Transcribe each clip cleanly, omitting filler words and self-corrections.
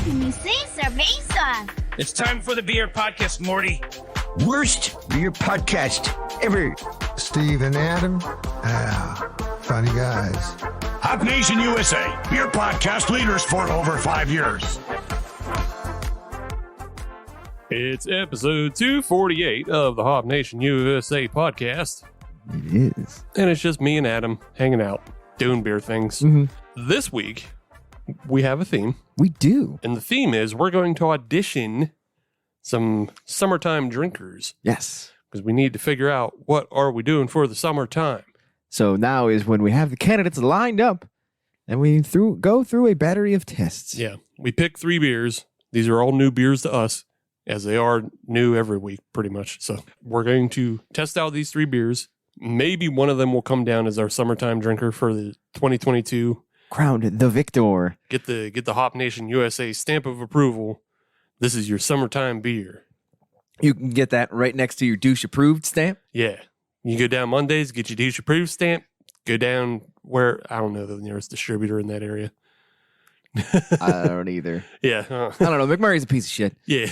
Missing cerveza. It's time for the beer podcast, Morty. Worst beer podcast ever. Steve and Adam, funny guys. Hop Nation USA, beer podcast leaders for over 5 years. It's episode 248 of the Hop Nation USA podcast. It is. And it's just me and Adam hanging out, doing beer things. Mm-hmm. This week, we have a theme. We do. And the theme is we're going to audition some summertime drinkers. Yes. Because we need to figure out what are we doing for the summertime. So now is when we have the candidates lined up and we go through a battery of tests. Yeah. We pick 3 beers. These are all new beers to us, as they are new every week, pretty much. So we're going to test out these 3 beers. Maybe one of them will come down as our summertime drinker for the 2022. Crowned the victor. Get the Hop Nation USA stamp of approval. This is your summertime beer. You can get that right next to your douche approved stamp. Yeah. You go down Mondays, get your douche approved stamp. Go down where, I don't know the nearest distributor in that area. I don't either. Yeah. I don't know. McMurray's a piece of shit. Yeah.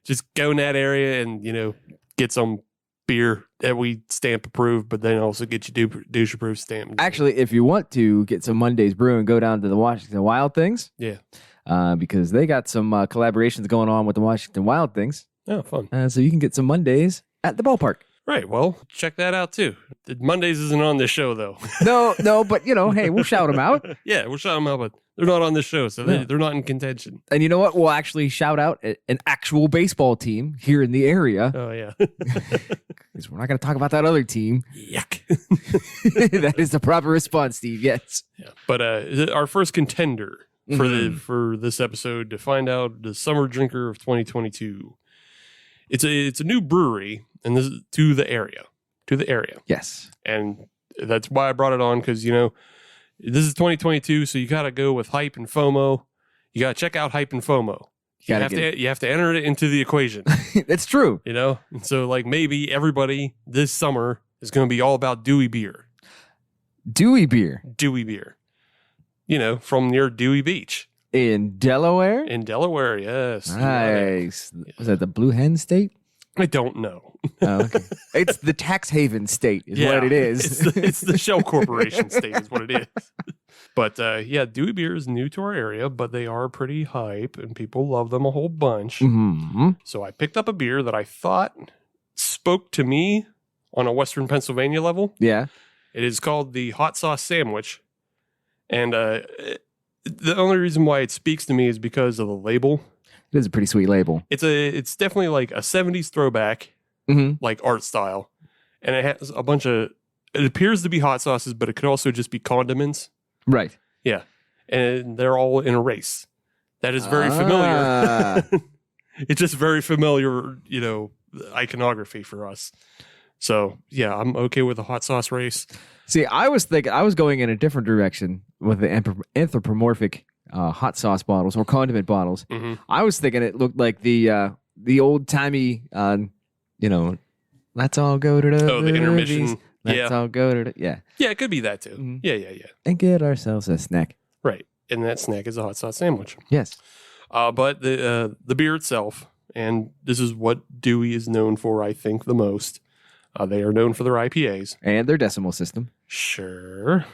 Just go in that area and, get some beer that we stamp approved, but then also get your douche approved stamp. Actually, if you want to get some Monday's Brewing, go down to the Washington Wild Things. Yeah. Because they got some collaborations going on with the Washington Wild Things. Oh, fun. So you can get some Mondays at the ballpark. Right. Well, check that out too. Mondays isn't on this show though. No, but hey, we'll shout them out. Yeah, we'll shout them out, but they're not on this show, so they're not in contention. And you know what? We'll actually shout out an actual baseball team here in the area. Oh, yeah. Because we're not going to talk about that other team. Yuck. That is the proper response, Steve. Yes. Yeah. But our first contender for this episode to find out the summer drinker of 2022. It's a new brewery, and this is to the area. Yes. And that's why I brought it on, because, this is 2022, so you got to go with hype and FOMO. You got to check out hype and FOMO. You have to enter it into the equation. That's true. And so maybe everybody this summer is going to be all about Dewey beer. Dewey beer. From near Dewey Beach. In Delaware? In Delaware, yes. Nice. Was that the Blue Hen State? I don't know. Oh, okay. It's the tax haven state is what it is. It's the Shell Corporation state is what it is. But Dewey beer is new to our area, but they are pretty hype and people love them a whole bunch. Mm-hmm. So I picked up a beer that I thought spoke to me on a Western Pennsylvania level. Yeah. It is called the Hot Sauce Sandwich. And the only reason why it speaks to me is because of the label. It is a pretty sweet label. It's definitely like a 70s throwback, like art style. And it has a bunch of, it appears to be hot sauces, but it could also just be condiments. Right. Yeah. And they're all in a race. That is very familiar. It's just very familiar, iconography for us. So, yeah, I'm okay with the hot sauce race. See, I was going in a different direction with the anthropomorphic hot sauce bottles or condiment bottles. Mm-hmm. I was thinking it looked like the old timey, let's all go to the intermission. Let's all go to the Yeah, it could be that too. Mm-hmm. Yeah. And get ourselves a snack. Right, and that snack is a hot sauce sandwich. Yes. But the beer itself, and this is what Dewey is known for, I think, the most. They are known for their IPAs and their decimal system. Sure.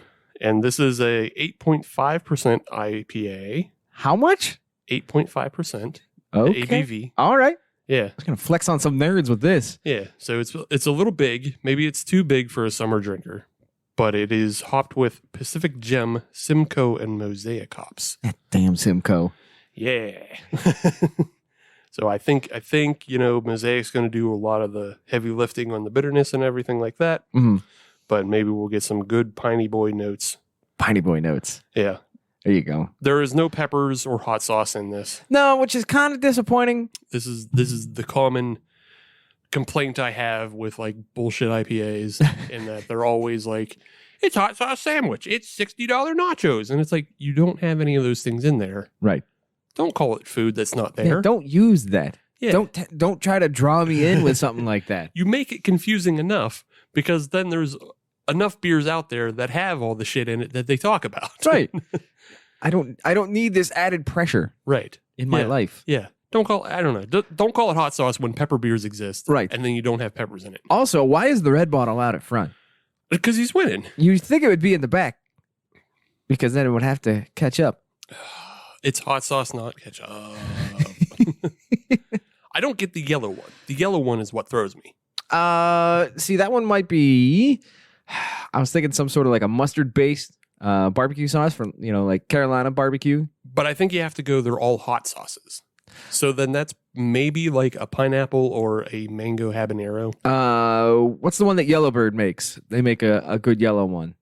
And this is a 8.5% IPA. How much? 8.5%. Okay. ABV. All right. Yeah. I was going to flex on some nerds with this. Yeah. So it's a little big. Maybe it's too big for a summer drinker. But it is hopped with Pacific Gem, Simcoe, and Mosaic hops. That damn Simcoe. Yeah. So I think Mosaic's going to do a lot of the heavy lifting on the bitterness and everything like that. Mm-hmm. But maybe we'll get some good piney boy notes. Piney boy notes. Yeah. There you go. There is no peppers or hot sauce in this. No, which is kind of disappointing. This is the common complaint I have with like bullshit IPAs in that they're always like, it's hot sauce sandwich. It's $60 nachos. And it's like, you don't have any of those things in there. Right. Don't call it food that's not there. Yeah, don't use that. Yeah. Don't try to draw me in with something like that. You make it confusing enough because then there's enough beers out there that have all the shit in it that they talk about. Right. I don't need this added pressure Right. in my life. Yeah. Don't call it hot sauce when pepper beers exist. Right. And then you don't have peppers in it. Also, why is the red bottle out at front? Because he's winning. You think it would be in the back because then it would have to catch up. It's hot sauce, not ketchup. I don't get the yellow one. The yellow one is what throws me. See, that one might be. I was thinking some sort of like a mustard-based barbecue sauce from like Carolina barbecue. But I think you have to go. They're all hot sauces. So then that's maybe like a pineapple or a mango habanero. What's the one that Yellowbird makes? They make a good yellow one.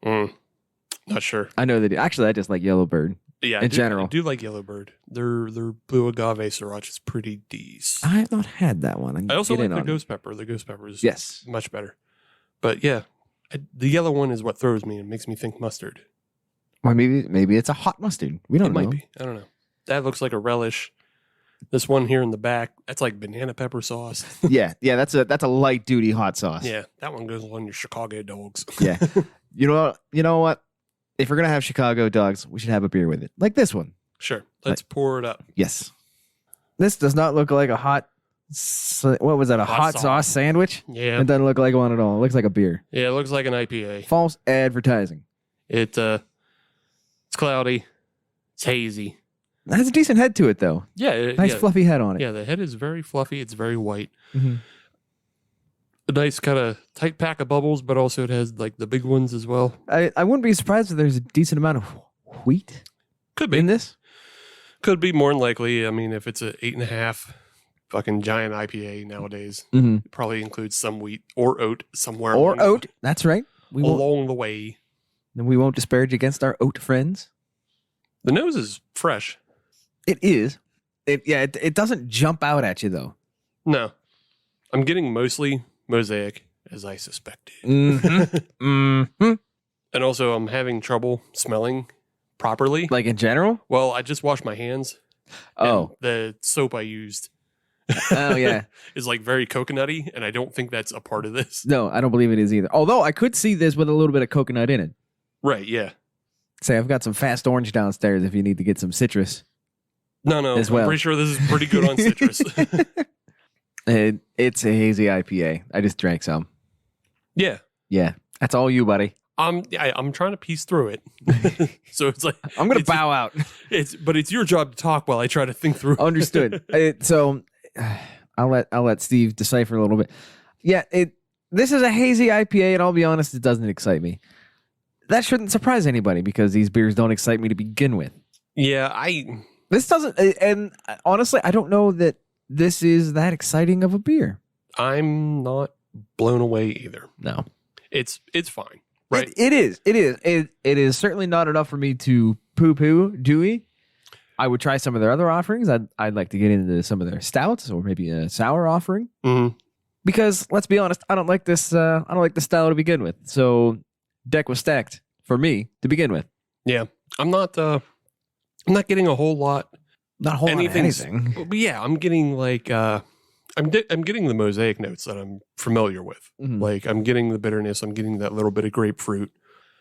Not sure. I know they do. Actually, I just like Yellowbird. Yeah, general. I do like Yellowbird. Their blue agave sriracha is pretty decent. I have not had that one. I also like the ghost pepper. The ghost pepper is much better. But yeah, the yellow one is what throws me and makes me think mustard. Or maybe it's a hot mustard. We don't know. It might be. I don't know. That looks like a relish. This one here in the back, that's like banana pepper sauce. yeah, that's a light duty hot sauce. Yeah, that one goes on your Chicago dogs. Yeah. You know what? If we're gonna have Chicago dogs, we should have a beer with it, like this one. Sure. Let's pour it up. Yes. This does not look like a hot. What was that? A hot sauce sandwich? Yeah. It doesn't look like one at all. It looks like a beer. Yeah, it looks like an IPA. False advertising. It's cloudy. It's hazy. It has a decent head to it, though. Yeah. Nice fluffy head on it. Yeah, the head is very fluffy. It's very white. Mm-hmm. A nice kind of tight pack of bubbles, but also it has like the big ones as well. I wouldn't be surprised if there's a decent amount of wheat Could be. in this. Could be more than likely. I mean, if it's a 8.5 fucking giant IPA nowadays, Mm-hmm. it probably includes some wheat or oat somewhere. Or oat. That's right. Along the way. We won't disparage against our oat friends. The nose is fresh. It is. It doesn't jump out at you, though. No. I'm getting mostly mosaic, as I suspected. Mm-hmm. Mm-hmm. And also, I'm having trouble smelling properly. Like in general? Well, I just washed my hands. Oh. The soap I used Oh, yeah. is like very coconutty, and I don't think that's a part of this. No, I don't believe it is either. Although I could see this with a little bit of coconut in it. Right, yeah. Say, I've got some fast orange downstairs if you need to get some citrus. No. As well. I'm pretty sure this is pretty good on citrus. It's a hazy IPA. I just drank some. Yeah. Yeah. That's all you, buddy. I'm trying to piece through it. So it's like I'm going to bow out. But it's your job to talk while I try to think through. Understood. So I'll let Steve decipher a little bit. Yeah, this is a hazy IPA, and I'll be honest, it doesn't excite me. That shouldn't surprise anybody because these beers don't excite me to begin with. Yeah, This doesn't, and honestly, I don't know that this is that exciting of a beer. I'm not blown away either. No, it's fine. Right. It is. It is certainly not enough for me to poo-poo Dewey. I would try some of their other offerings. I'd like to get into some of their stouts or maybe a sour offering. Mm-hmm. Because let's be honest, I don't like this. I don't like the style to begin with. So deck was stacked for me to begin with. Yeah, I'm not getting a whole lot. Not a whole lot of anything. But yeah, I'm getting like I'm getting the mosaic notes that I'm familiar with. Mm-hmm. Like I'm getting the bitterness. I'm getting that little bit of grapefruit.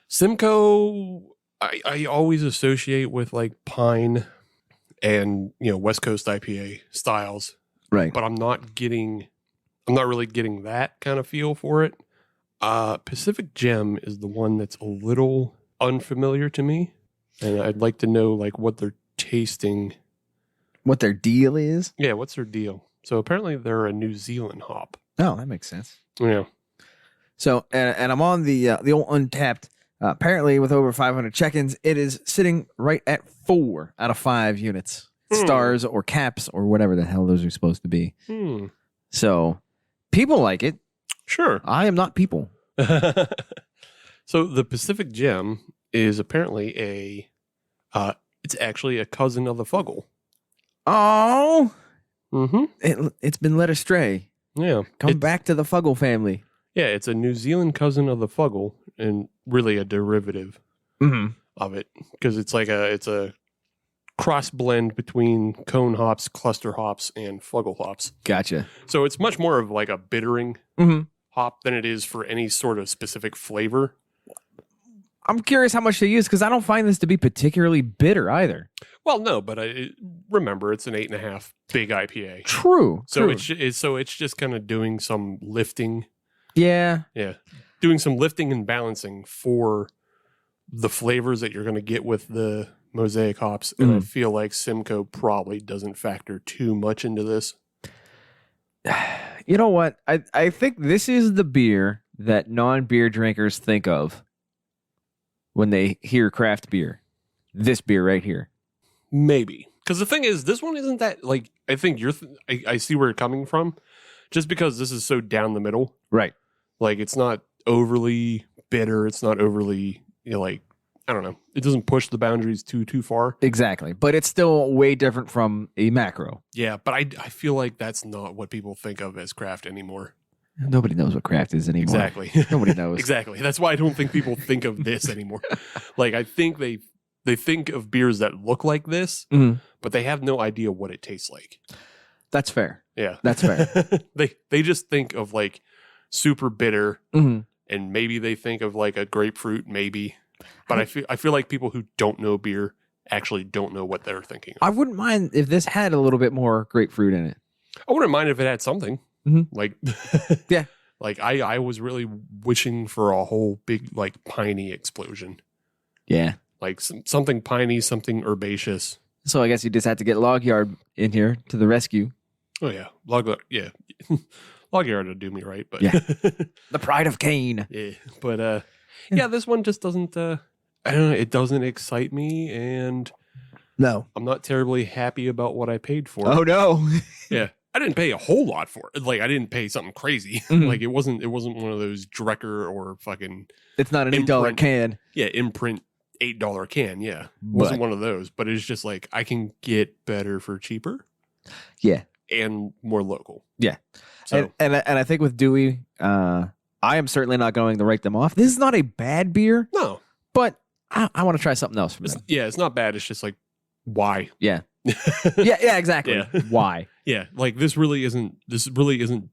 Simcoe, I always associate with like pine and West Coast IPA styles, Right. but I'm not really getting that kind of feel for it. Pacific Gem is the one that's a little unfamiliar to me, and I'd like to know like what they're tasting. What their deal is? Yeah, what's their deal? So apparently they're a New Zealand hop. Oh, that makes sense. Yeah. So, and I'm on the old Untapped. Apparently, with over 500 check-ins, it is sitting right at 4 out of 5 units, stars or caps or whatever the hell those are supposed to be. So, people like it. Sure. I am not people. So the Pacific Gem is apparently it's actually a cousin of the Fuggle. Oh, Mm-hmm. it's been led astray. Yeah. Come back to the Fuggle family. Yeah, it's a New Zealand cousin of the Fuggle and really a derivative of it because it's a cross blend between cone hops, cluster hops, and Fuggle hops. Gotcha. So it's much more of like a bittering hop than it is for any sort of specific flavor. I'm curious how much they use because I don't find this to be particularly bitter either. Well, no, but remember it's an 8.5 big IPA. True. So true. it's just kind of doing some lifting. Yeah. Yeah. Doing some lifting and balancing for the flavors that you're going to get with the Mosaic hops. And I feel like Simcoe probably doesn't factor too much into this. You know what? I think this is the beer that non-beer drinkers think of when they hear craft beer. This beer right here. Maybe. Because the thing is, this one isn't that, like, I think I see where you're coming from. Just because this is so down the middle. Right. Like, it's not overly bitter. It's not overly, like, I don't know. It doesn't push the boundaries too far. Exactly. But it's still way different from a macro. Yeah, but I feel like that's not what people think of as craft anymore. Nobody knows what craft is anymore. Exactly. Nobody knows. Exactly. That's why I don't think people think of this anymore. Like, I think they think of beers that look like this, but they have no idea what it tastes like. That's fair. Yeah. That's fair. They just think of, like, super bitter, and maybe they think of, like, a grapefruit, maybe. But I feel like people who don't know beer actually don't know what they're thinking of. I wouldn't mind if this had a little bit more grapefruit in it. I wouldn't mind if it had something. Like, yeah. Like, I was really wishing for a whole big, like, piney explosion. Yeah. Like, something piney, something herbaceous. So I guess you just had to get Log Yard in here to the rescue. Oh, yeah. Log Yard would do me right, but... Yeah. The pride of Cain. Yeah. But, yeah, this one just doesn't, I don't know, it doesn't excite me, and... No. I'm not terribly happy about what I paid for. Oh, no. Yeah. I didn't pay a whole lot for it. Like, I didn't pay something crazy. Like, it wasn't one of those Drecker or fucking... It's not an $8 can. Yeah, imprint $8 can, yeah. Wasn't one of those, but it's just like, I can get better for cheaper. Yeah. And more local. Yeah. So, and I think with Dewey, I am certainly not going to write them off. This is not a bad beer. No. But I want to try something else from them. Yeah, it's not bad. It's just like, why? Yeah. yeah, exactly. Yeah. Why? Yeah, like this really isn't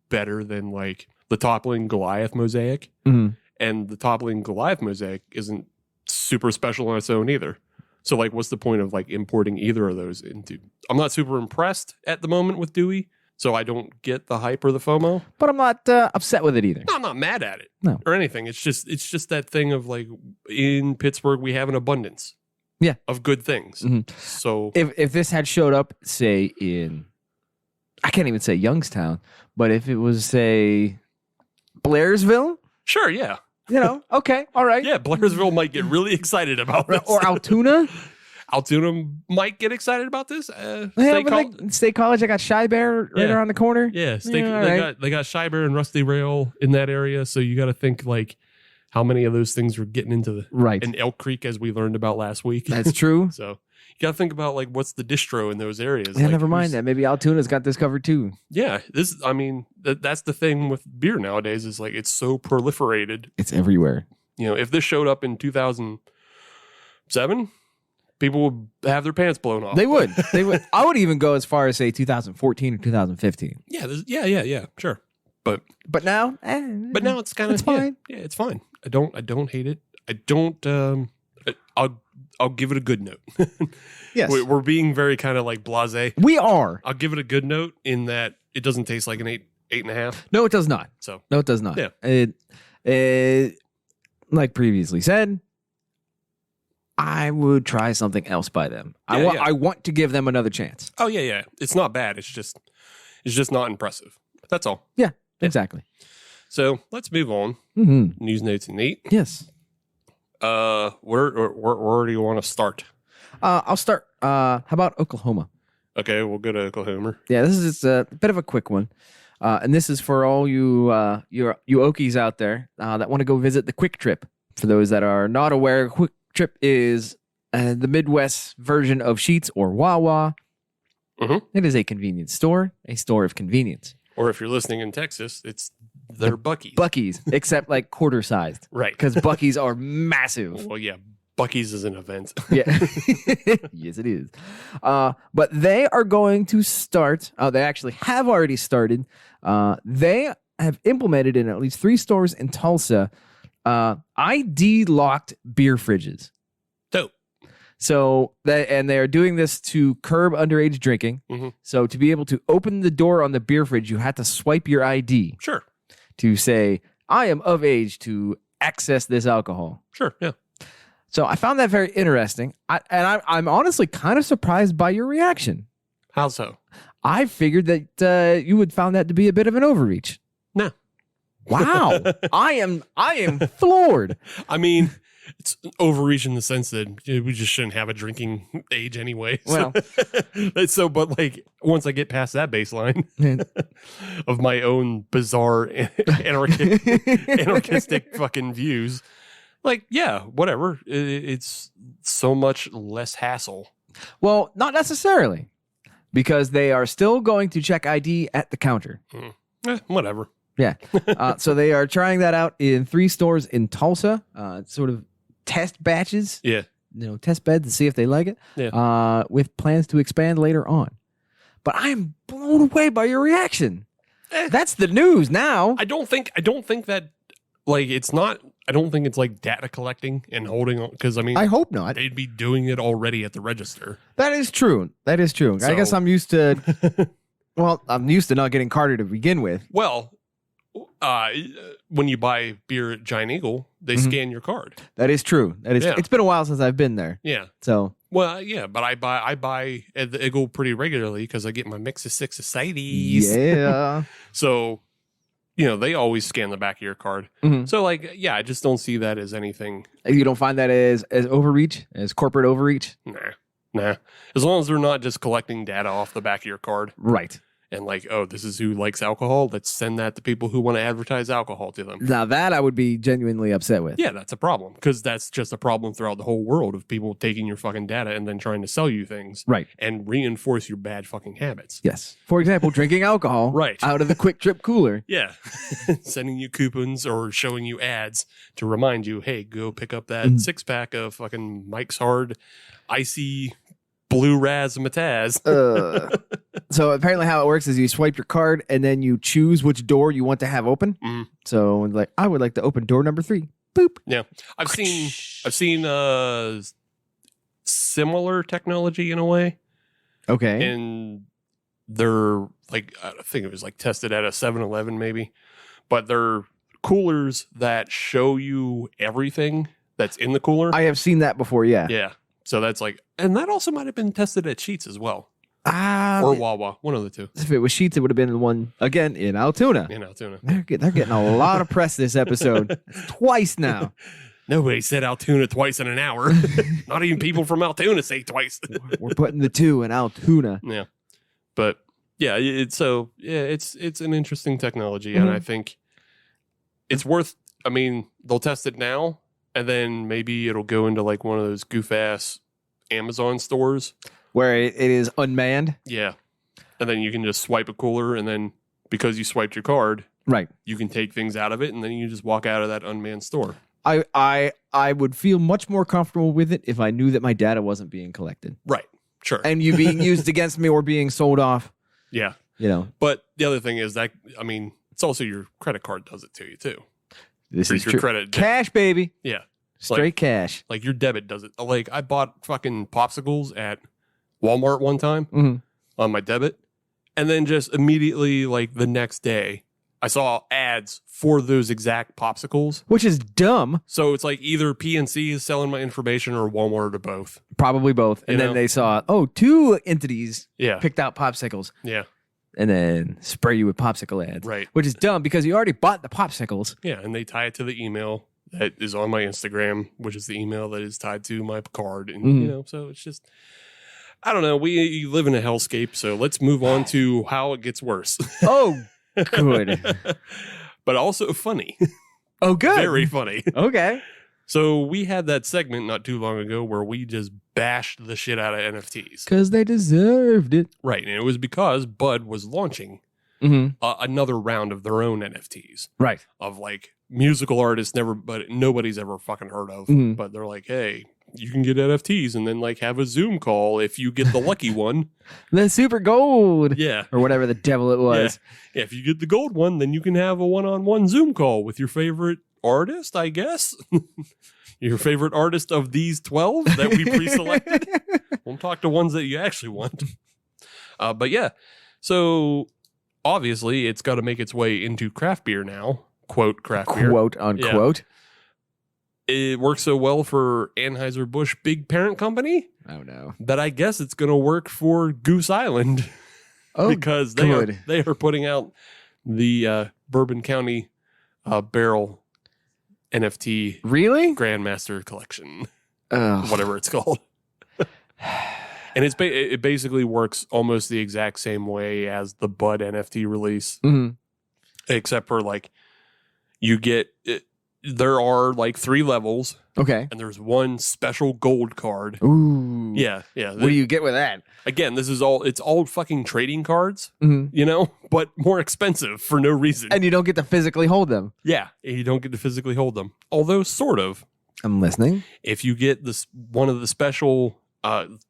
better than like the Toppling Goliath Mosaic. And the Toppling Goliath Mosaic isn't super special on its own either. So like, what's the point of like importing either of those into? I'm not super impressed at the moment with Dewey, so I don't get the hype or the FOMO. But I'm not upset with it either. No, I'm not mad at it. No. Or anything. It's just that thing of like, in Pittsburgh we have an abundance. Yeah. Of good things. So if this had showed up, say in, I can't even say Youngstown, but if it was say Blairsville, sure, yeah. you know, okay, all right. Yeah, Blairsville might get really excited about this. Or Altoona. Altoona might get excited about this. State College, I got Shy Bear right around the corner. Yeah, right. they got Shy Bear and Rusty Rail in that area, so you got to think like how many of those things were getting into the right in Elk Creek, as we learned about last week. That's true. So you got to think about like what's the distro in those areas. Yeah, like, never mind that. Maybe Altoona's got this covered too. Yeah, that's the thing with beer nowadays is like it's so proliferated. It's everywhere. You know, if this showed up in 2007, people would have their pants blown off. They would. They would. I would even go as far as say 2014 or 2015. Yeah, sure. But now, now it's kind of fine. Yeah, it's fine. I don't hate it. I don't. I'll give it a good note. Yes, we're being very kind of like blasé. We are. I'll give it a good note in that it doesn't taste like an 8.5. No, it does not. So no, it does not. Yeah. It like previously said, I would try something else by them. I want to give them another chance. Oh yeah. It's not bad. It's just not impressive. That's all. Yeah. Exactly. So let's move on. News, notes, and Nate. Yes. Where do you want to start? I'll start. How about Oklahoma? Okay, we'll go to Oklahoma. Yeah, this is just a bit of a quick one, and this is for all you Okies out there that want to go visit the Quick Trip. For those that are not aware, Quick Trip is the Midwest version of Sheetz or Wawa. It is a convenience store, a store of convenience. Or if you're listening in Texas, it's their Buc-ee's. Buc-ee's, except like quarter sized. Right. Because Buc-ee's are massive. Well, yeah, Buc-ee's is an event. Yeah. Yes, it is. But they are going to start. They actually have already started. They have implemented in at least 3 stores in Tulsa ID locked beer fridges. Dope. So and they are doing this to curb underage drinking. Mhm. So to be able to open the door on the beer fridge, you had to swipe your ID Sure. to say, I am of age to access this alcohol. Sure. Yeah. So I found that very interesting. I'm honestly kind of surprised by your reaction. How so? I figured that you would found that to be a bit of an overreach. No. Wow. I am floored. I mean, it's overreach in the sense that we just shouldn't have a drinking age anyway. Well, but like once I get past that baseline of my own bizarre anarchistic fucking views, like, yeah, whatever. It's so much less hassle. well, not necessarily, because they are still going to check ID at the counter. Whatever. Yeah. So they are trying that out in 3 stores in Tulsa. Sort of test batches, Yeah. test beds to see if they like it. Yeah. With plans to expand later on. But I am blown away by your reaction. That's the news now. I don't think that like it's not. I don't think it's like data collecting and holding on because I mean I hope not. they'd be doing it already at the register. That is true. That is true. I guess So- I'm used to. Well, I'm used to not getting carded to begin with. Well, when you buy beer at Giant Eagle, they Mhm. scan your card. That is true. That is. Yeah. It's been a while since I've been there. Yeah. So Well, yeah, but I buy at the Eagle pretty regularly because I get my mix of 6 societies. yeah. So, they always scan the back of your card. Mhm. So, like, yeah, I just don't see that as anything. You don't find that as overreach, as corporate overreach, Nah. As long as they're not just collecting data off the back of your card. right? And like, oh, this is who likes alcohol. Let's send that to people who want to advertise alcohol to them. Now that I would be genuinely upset with. Yeah, that's a problem because that's just a problem throughout the whole world of people taking your fucking data and then trying to sell you things Right. and reinforce your bad fucking habits. Yes. For example, drinking alcohol Right. out of the Quick Trip cooler. Yeah. Sending you coupons or showing you ads to remind you, hey, go pick up that 6-pack of fucking Mike's Hard Icy Blue Razzmatazz. So apparently how it works is you swipe your card and then you choose which door you want to have open. Mhm. So like, I would like to open door number 3. Boop. Yeah. I've seen similar technology in a way. Okay. And they're like, I think it was like tested at a 7-Eleven maybe, but they're coolers that show you everything that's in the cooler. I have seen that before. Yeah. Yeah. So that's like, and that also might have been tested at Sheetz as well. Ah. Or Wawa, one of the two. If it was Sheets, it would have been the one again in Altoona. Tuna. They're getting a lot of press this episode. Twice now. Nobody said Altoona twice in an hour. Not even people from Altoona say twice. We're putting the 2 in Altoona. Yeah. But yeah, it's an interesting technology. And I think it's worth, I mean, they'll test it now and then maybe it'll go into like one of those goof ass Amazon stores. Where it is unmanned. Yeah. And then you can just swipe a cooler and then because you swiped your card, Right. you can take things out of it and then you just walk out of that unmanned store. I would feel much more comfortable with it if I knew that my data wasn't being collected. Right. Sure. And you being used against me or being sold off. Yeah. But the other thing is that, I mean, it's also your credit card does it to you too. this Or is your true. credit. Cash, baby. Yeah. Straight cash. Like your debit does it. Like I bought fucking popsicles at Walmart one time Mhm. on my debit. And then just immediately, like the next day, I saw ads for those exact popsicles. Which is dumb. So it's like either PNC is selling my information or Walmart or both. Probably both. And You then know? they saw, 2 entities Yeah. picked out popsicles Yeah. and then spray you with popsicle ads. Right. Which is dumb because you already bought the popsicles. Yeah. And they tie it to the email that is on my Instagram, which is the email that is tied to my card. And, Mhm. so it's just, I don't know. We live in a hellscape. So let's move on to how it gets worse. Oh, good. But also funny. Oh, good. Very funny. Okay. So we had that segment not too long ago where we just bashed the shit out of NFTs. Because they deserved it. Right. And it was because Bud was launching Mm-hmm. another round of their own NFTs Right. of like musical artists but nobody's ever fucking heard of. Mhm. But they're like, hey, you can get NFTs and then like have a Zoom call if you get the lucky one. The super gold. Yeah. Or whatever the devil it was. Yeah. If you get the gold one, then you can have a one-on-one Zoom call with your favorite artist, I guess. Your favorite artist of these 12 that we pre-selected. We'll talk to ones that you actually want. But yeah, so obviously it's got to make its way into craft beer now. Quote, craft beer. Quote, unquote. Yeah. It works so well for Anheuser-Busch big parent company. Oh, no. That I guess it's going to work for Goose Island. Oh, because they are putting out the Bourbon County barrel NFT Really? Grandmaster Collection, Ugh. whatever it's called. And it basically works almost the exact same way as the Bud NFT release, except for like you get there are like 3 levels. Okay. And there's one special gold card. Ooh. Yeah. What do you get with that? Again, it's all fucking trading cards, but more expensive for no reason. And you don't get to physically hold them. Yeah, you don't get to physically hold them. Although, sort of. I'm listening. If you get this one of the special,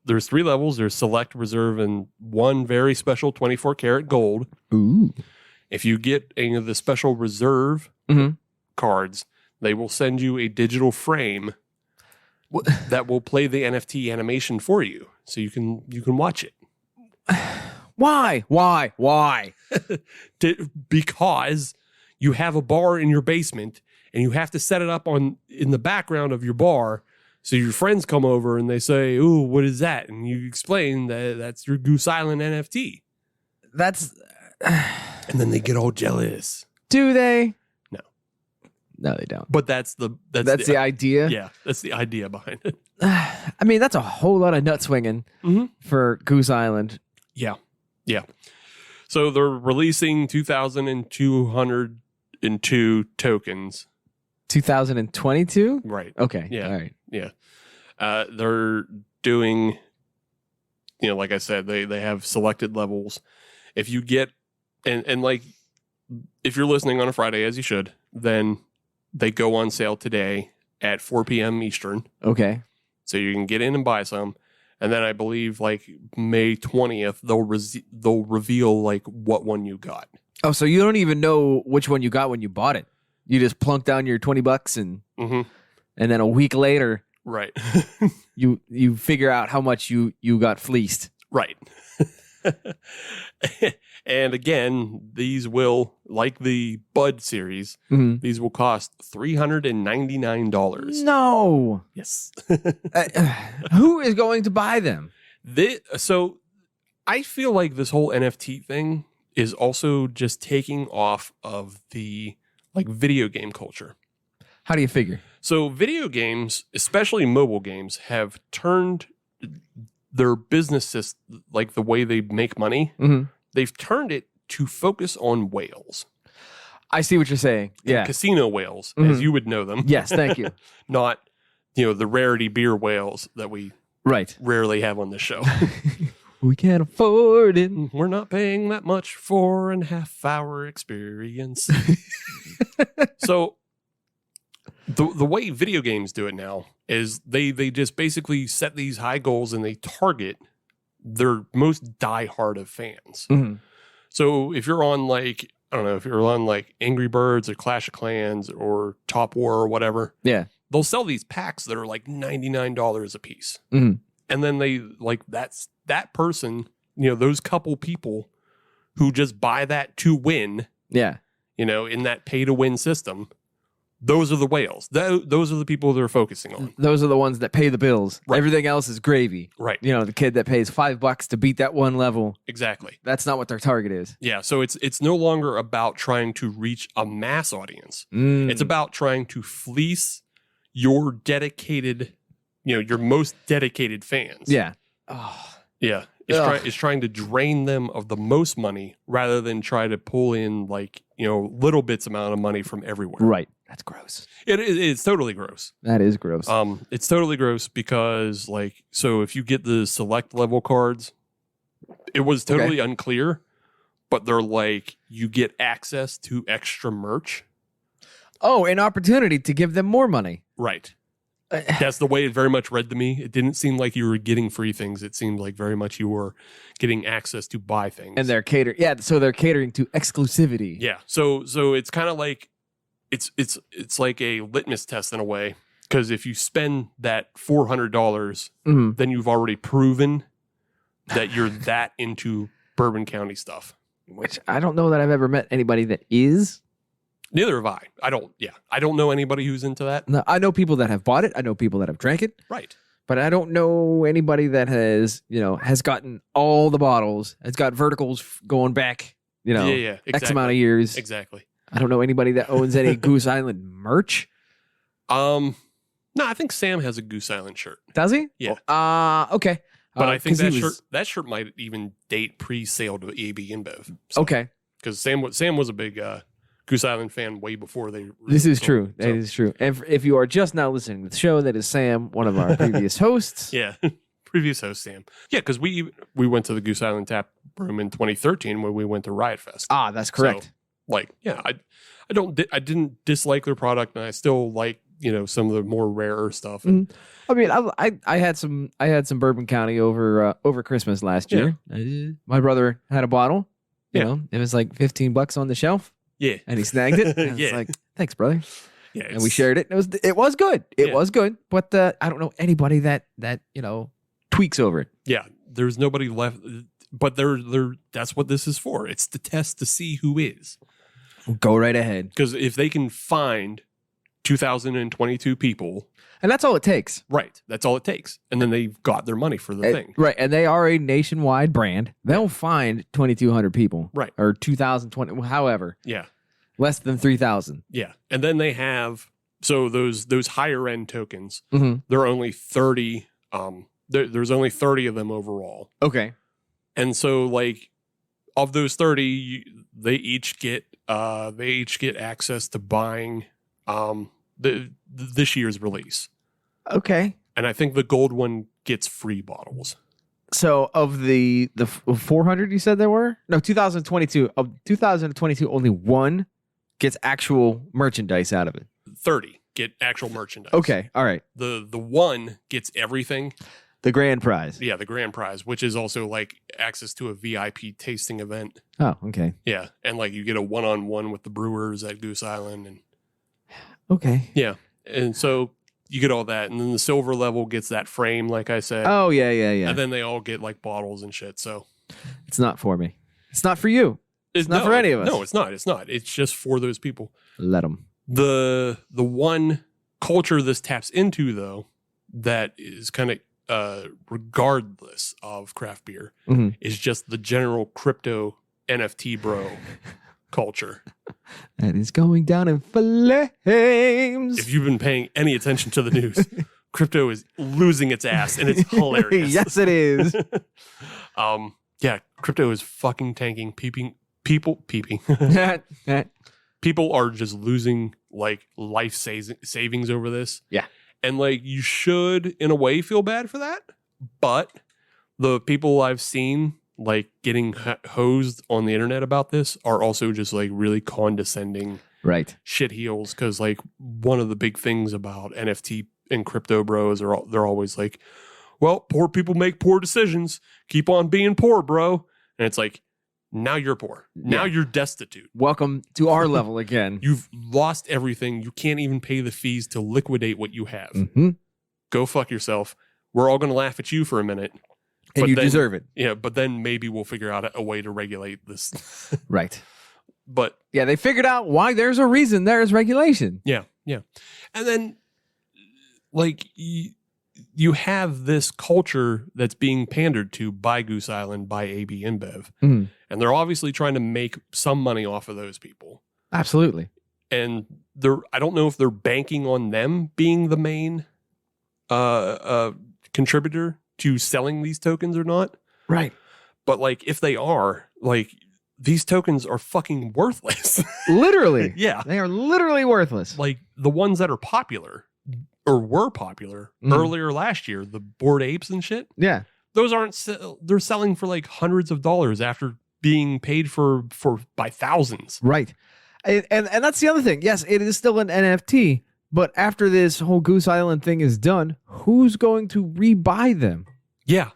there's 3 levels. There's select, reserve, and one very special 24 karat gold. Ooh. If you get any of the special reserve cards, they will send you a digital frame that will play the NFT animation for you, so you can watch it. Why? Because you have a bar in your basement and you have to set it up in the background of your bar. So your friends come over and they say, "Ooh, what is that?" And you explain that that's your Goose Island NFT. That's. And then they get all jealous. Do they? No, they don't. But that's the idea. Yeah, that's the idea behind it. I mean, that's a whole lot of nut swinging for Goose Island. Yeah. So they're releasing 2,202 tokens. 2022? Right. Okay. Yeah. All right. Yeah. They're doing, like I said, they have selected levels. If you get, and like, if you're listening on a Friday, as you should, then they go on sale today at 4 p.m. Eastern. Okay. So you can get in and buy some. And then I believe like May 20th, they'll reveal like what one you got. Oh, so you don't even know which one you got when you bought it. You just plunk down your $20 and then a week later, right? you figure out how much you got fleeced. Right. And again, these will, like the Bud series, these will cost $399. No. Yes. Who is going to buy them? So I feel like this whole NFT thing is also just taking off of the like video game culture. How do you figure? So video games, especially mobile games, have turned their businesses, like the way they make money, they've turned it to focus on whales. I see what you're saying. Yeah. Casino whales, as you would know them. Yes, thank you. Not, the rarity beer whales that we rarely have on this show. We can't afford it. We're not paying that much for a half-hour experience. So the way video games do it now is they just basically set these high goals and they target their most diehard of fans. So if you're on like, I don't know, if you're on like Angry Birds or Clash of Clans or Top War or whatever, they'll sell these packs that are like $99 a piece. And then they like that person, those couple people who just buy that to win, in that pay to win system. Those are the whales. Those are the people they're focusing on. Those are the ones that pay the bills. Right. Everything else is gravy. Right. The kid that pays $5 to beat that one level. Exactly. That's not what their target is. Yeah. So it's no longer about trying to reach a mass audience. It's about trying to fleece your dedicated, your most dedicated fans. Yeah. Oh. Yeah. It's trying to drain them of the most money rather than try to pull in like, little bits amount of money from everywhere. Right. That's gross. It's totally gross. That is gross. It's totally gross because like, so if you get the select level cards, it was totally unclear, but they're like, you get access to extra merch. Oh, an opportunity to give them more money. Right. That's the way it very much read to me. It didn't seem like you were getting free things. It seemed like very much you were getting access to buy things. And they're catering. Yeah. So they're catering to exclusivity. Yeah. So it's kind of like it's like a litmus test in a way, because if you spend that $400, Mm-hmm. then you've already proven that you're that into Bourbon County stuff. Which I don't know that I've ever met anybody that is. Neither have I. I don't know anybody who's into that. No, I know people that have bought it. I know people that have drank it. Right. But I don't know anybody that has gotten all the bottles. It's got verticals going back, Exactly. X amount of years. Exactly. I don't know anybody that owns any Goose Island merch. No, I think Sam has a Goose Island shirt. Does he? Yeah. Okay. But I think 'cause he that shirt might even date pre-sale to AB InBev. So, okay. Because Sam was a big Goose Island fan way before they. This is true. So, That is true. And if you are just now listening to the show, that is Sam, one of our previous hosts. Yeah, previous host Sam. Yeah, because we went to the Goose Island tap room in 2013 when we went to Riot Fest. Ah, that's correct. So, I didn't dislike their product, and I still like some of the more rarer stuff. Mhm. I mean, I had some Bourbon County over Christmas last year. My brother had a bottle. You know, it was like $15 on the shelf. Yeah, And he snagged it. And I was Yeah. like, thanks, brother. yeah, And we shared it. It was good. It was good. But I don't know anybody that tweaks over it. Yeah, there's nobody left, but they're that's what this is for. It's the test to see who is. Go right ahead. Because if they can find 2,022 people, And that's all it takes. right, that's all it takes, and then they've got their money for the thing. Right. And they are a nationwide brand. They'll find 2,200 people. Right. Or 2,020, however. Yeah, Less than 3,000. yeah, and then they have those higher end tokens. Mm-hmm. There are only 30. There's only 30 of them overall, Okay. and so like of those 30, they each get access to buying this year's release. Okay. And I think the gold one gets free bottles. So of the 400 you said there were? No, 2022. Of 2022, only one gets actual merchandise out of it. 30 get actual merchandise. Okay. All right. The one gets everything. The grand prize. Yeah, the grand prize, which is also like access to a VIP tasting event. Oh, okay. Yeah, and like you get a one-on-one with the brewers at Goose Island, and Okay. yeah, and so you get all that, and then the silver level gets that frame, like I said. Oh, yeah. And then they all get like bottles and shit. So It's not for me. It's not for you. It's not for any of us. No, it's not. It's not. It's just for those people. Let them. The one culture this taps into, though, that is kind of regardless of craft beer, Mhm. is just the general crypto NFT bro culture. That is going down in flames. If you've been paying any attention to the news, crypto is losing its ass, and it's hilarious. Yes, it is. Yeah, crypto is fucking tanking. People are just losing like life savings over this. Yeah. And like you should in a way feel bad for that, but the people I've seen like getting hosed on the internet about this are also just like really condescending Right. shit heels, because like one of the big things about NFT and crypto bros are they're always like, well, poor people make poor decisions. Keep on being poor, bro. And it's like, now you're poor. Now you're destitute. Welcome to our level again. You've lost everything. You can't even pay the fees to liquidate what you have. Mm-hmm. Go fuck yourself. We're all going to laugh at you for a minute. And but you then- deserve it. Yeah, but then maybe we'll figure out a way to regulate this. Right. But Yeah, they figured out why there's a reason there is regulation. yeah. And then like you have this culture that's being pandered to by Goose Island, by AB InBev. Mhm. And they're obviously trying to make some money off of those people. Absolutely. And I don't know if they're banking on them being the main contributor to selling these tokens or not. Right. But like if they are, like these tokens are fucking worthless. Literally. Yeah. They are literally worthless. Like the ones that are popular or were popular earlier last year, the Bored Apes and shit, Yeah. those aren't they're selling for like hundreds of dollars after being paid for by thousands. Right. And that's the other thing. Yes, it is still an NFT, but after this whole Goose Island thing is done, who's going to rebuy them? Yeah,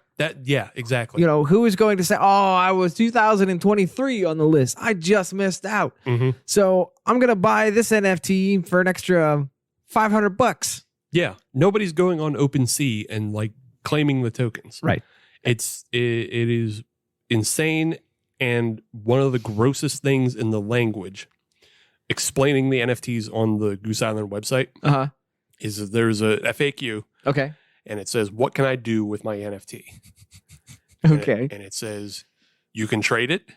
Exactly. You know, who is going to say, "Oh, I was 2023 on the list. I just missed out." Mm-hmm. So I'm gonna buy this NFT for an extra $500. Yeah, nobody's going on OpenSea and like claiming the tokens. Right. It is insane, and one of the grossest things in the language explaining the NFTs on the Goose Island website is that there's a FAQ. Okay. And it says, "What can I do with my NFT?" Okay. And it says, "You can trade it,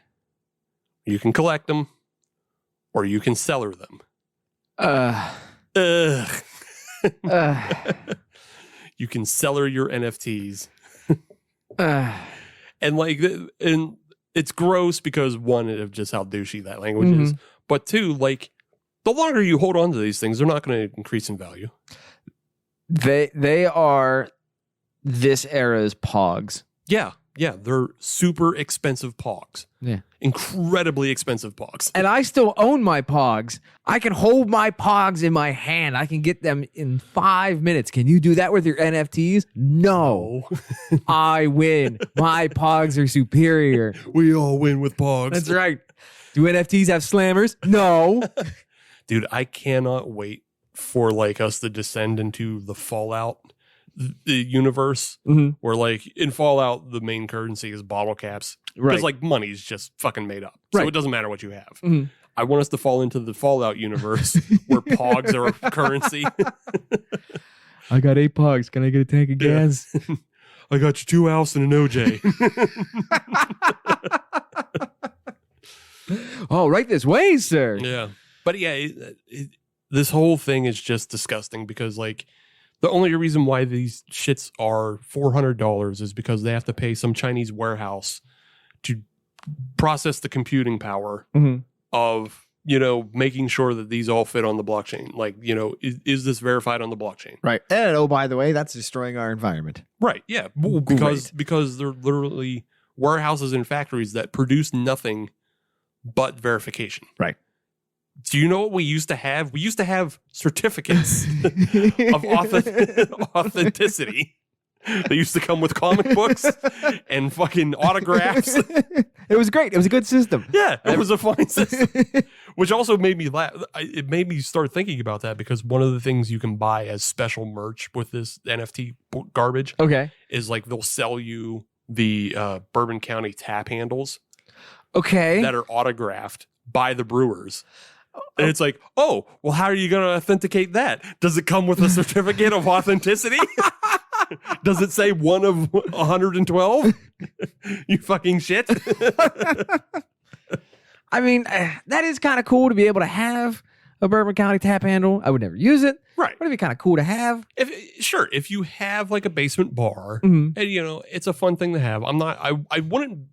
you can collect them, or you can seller them." You can seller your NFTs. And like, and it's gross because one, of just how douchey that language is, but two, like, the longer you hold on to these things, they're not going to increase in value. They are this era's Pogs. Yeah, they're super expensive Pogs. Yeah. Incredibly expensive Pogs. And I still own my Pogs. I can hold my Pogs in my hand. I can get them in 5 minutes. Can you do that with your NFTs? No. I win. My Pogs are superior. We all win with Pogs. That's right. Do NFTs have slammers? No. Dude, I cannot wait for like us to descend into the Fallout universe, where like in Fallout the main currency is bottle caps, because like money's just fucking made up, so it doesn't matter what you have. I want us to fall into the Fallout universe where Pogs are currency. I got 8 Pogs. Can I get a tank of gas? I got you 2 Alfs and an OJ. Oh, right this way, sir. Yeah, but yeah, this whole thing is just disgusting, because like the only reason why these shits are $400 is because they have to pay some Chinese warehouse to process the computing power of, you know, making sure that these all fit on the blockchain. Like, you know, is this verified on the blockchain? Right. And oh, by the way, that's destroying our environment. Right. Yeah. Well, because they're literally warehouses and factories that produce nothing but verification. Right. Do you know what we used to have? We used to have certificates of authenticity. They used to come with comic books and fucking autographs. It was great. It was a good system. Yeah, it was a fine system. Which also made me laugh. It made me start thinking about that, because one of the things you can buy as special merch with this NFT garbage is like they'll sell you the Bourbon County tap handles that are autographed by the brewers. And it's like, oh, well, how are you going to authenticate that? Does it come with a certificate of authenticity? Does it say 1 of 112? You fucking shit. I mean, that is kind of cool to be able to have a Bourbon County tap handle. I would never use it. Right. But it'd be kind of cool to have. If you have like a basement bar, and you know, it's a fun thing to have. I wouldn't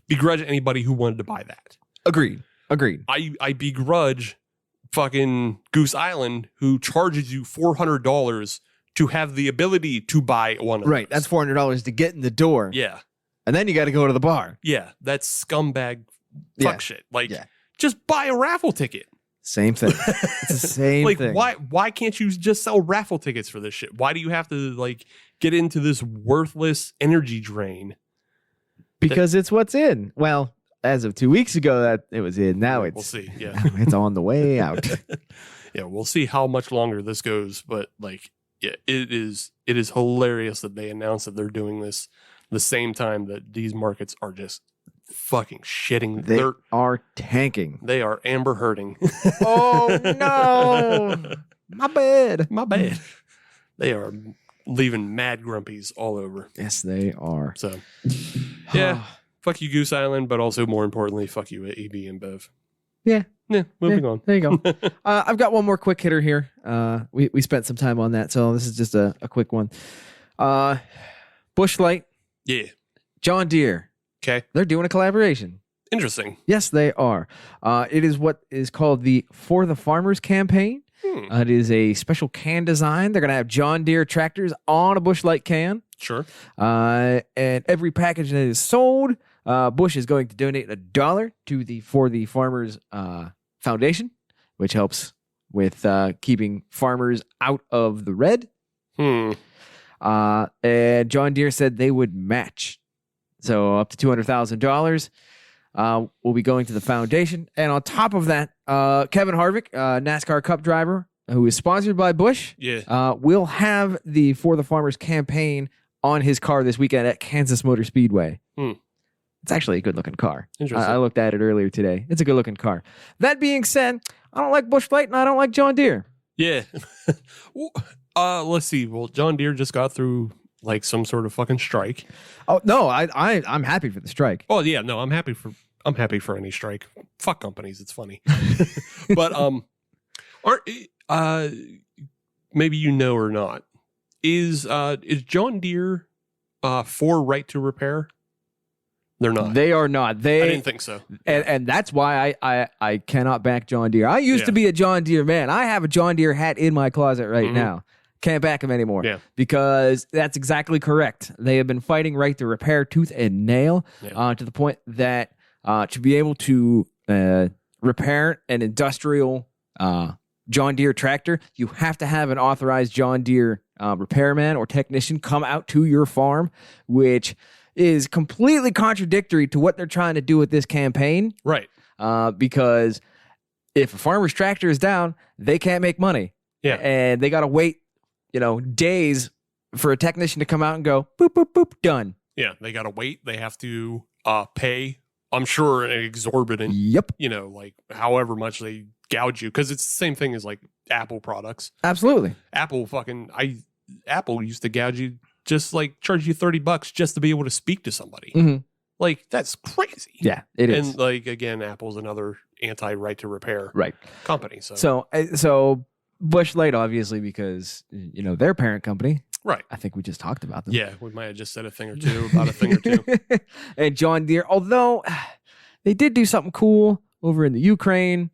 begrudge anybody who wanted to buy that. Agreed. I begrudge fucking Goose Island, who charges you $400 to have the ability to buy one of Right. those. That's $400 to get in the door. Yeah. And then you got to go to the bar. Yeah. That's scumbag fuck shit. Like, just buy a raffle ticket. Same thing. It's the same like, thing. Why can't you just sell raffle tickets for this shit? Why do you have to like get into this worthless energy drain? Because it's what's in. Well, as of 2 weeks ago, that it was in. Now we'll see. Yeah, it's on the way out. Yeah, we'll see how much longer this goes. But like, yeah, it is hilarious that they announced that they're doing this the same time that these markets are just fucking shitting. They are tanking. They are amber hurting. Oh no, my bad. They are leaving mad grumpies all over. Yes, they are. So, yeah. Fuck you, Goose Island, but also more importantly, fuck you, AB and Bev. Yeah. Moving on. There you go. I've got one more quick hitter here. We spent some time on that, so this is just a quick one. Busch Light. Yeah. John Deere. Okay. They're doing a collaboration. Interesting. Yes, they are. It is what is called the For the Farmers campaign. It is a special can design. They're going to have John Deere tractors on a Busch Light can. Sure. And every package that is sold, Busch is going to donate $1 to the For the Farmers Foundation, which helps with keeping farmers out of the red. And John Deere said they would match So up to $200,000 will be going to the foundation. And on top of that, Kevin Harvick, NASCAR Cup driver, who is sponsored by Busch, will have the For the Farmers campaign on his car this weekend at Kansas Motor Speedway. It's actually a good-looking car. Interesting. I looked at it earlier today. It's a good-looking car. That being said, I don't like Busch Light and I don't like John Deere. Yeah. Let's see. Well, John Deere just got through like some sort of fucking strike. Oh no, I'm happy for the strike. Oh yeah, no, I'm happy for any strike. Fuck companies. It's funny. But maybe you know or not, is John Deere for right to repair? They're not. They are not. I didn't think so. And that's why I cannot back John Deere. I used to be a John Deere man. I have a John Deere hat in my closet right now. Can't back him anymore. Yeah. Because that's exactly correct. They have been fighting right to repair tooth and nail to the point that to be able to repair an industrial John Deere tractor, you have to have an authorized John Deere repairman or technician come out to your farm, which is completely contradictory to what they're trying to do with this campaign. Right. Because if a farmer's tractor is down, they can't make money. Yeah. And they got to wait, days for a technician to come out and go, boop, boop, boop, done. Yeah. They got to wait. They have to pay, I'm sure, an exorbitant, like however much they gouge you. Because it's the same thing as like Apple products. Absolutely. Apple used to gouge you, just like charge you $30 just to be able to speak to somebody. Like, that's crazy. Yeah, it is. And like, again, Apple's another anti-right to repair company. So Busch Light, obviously, because, their parent company. Right. I think we just talked about them. Yeah, we might have just said a thing or two about a thing or two. And John Deere, although they did do something cool over in the Ukraine.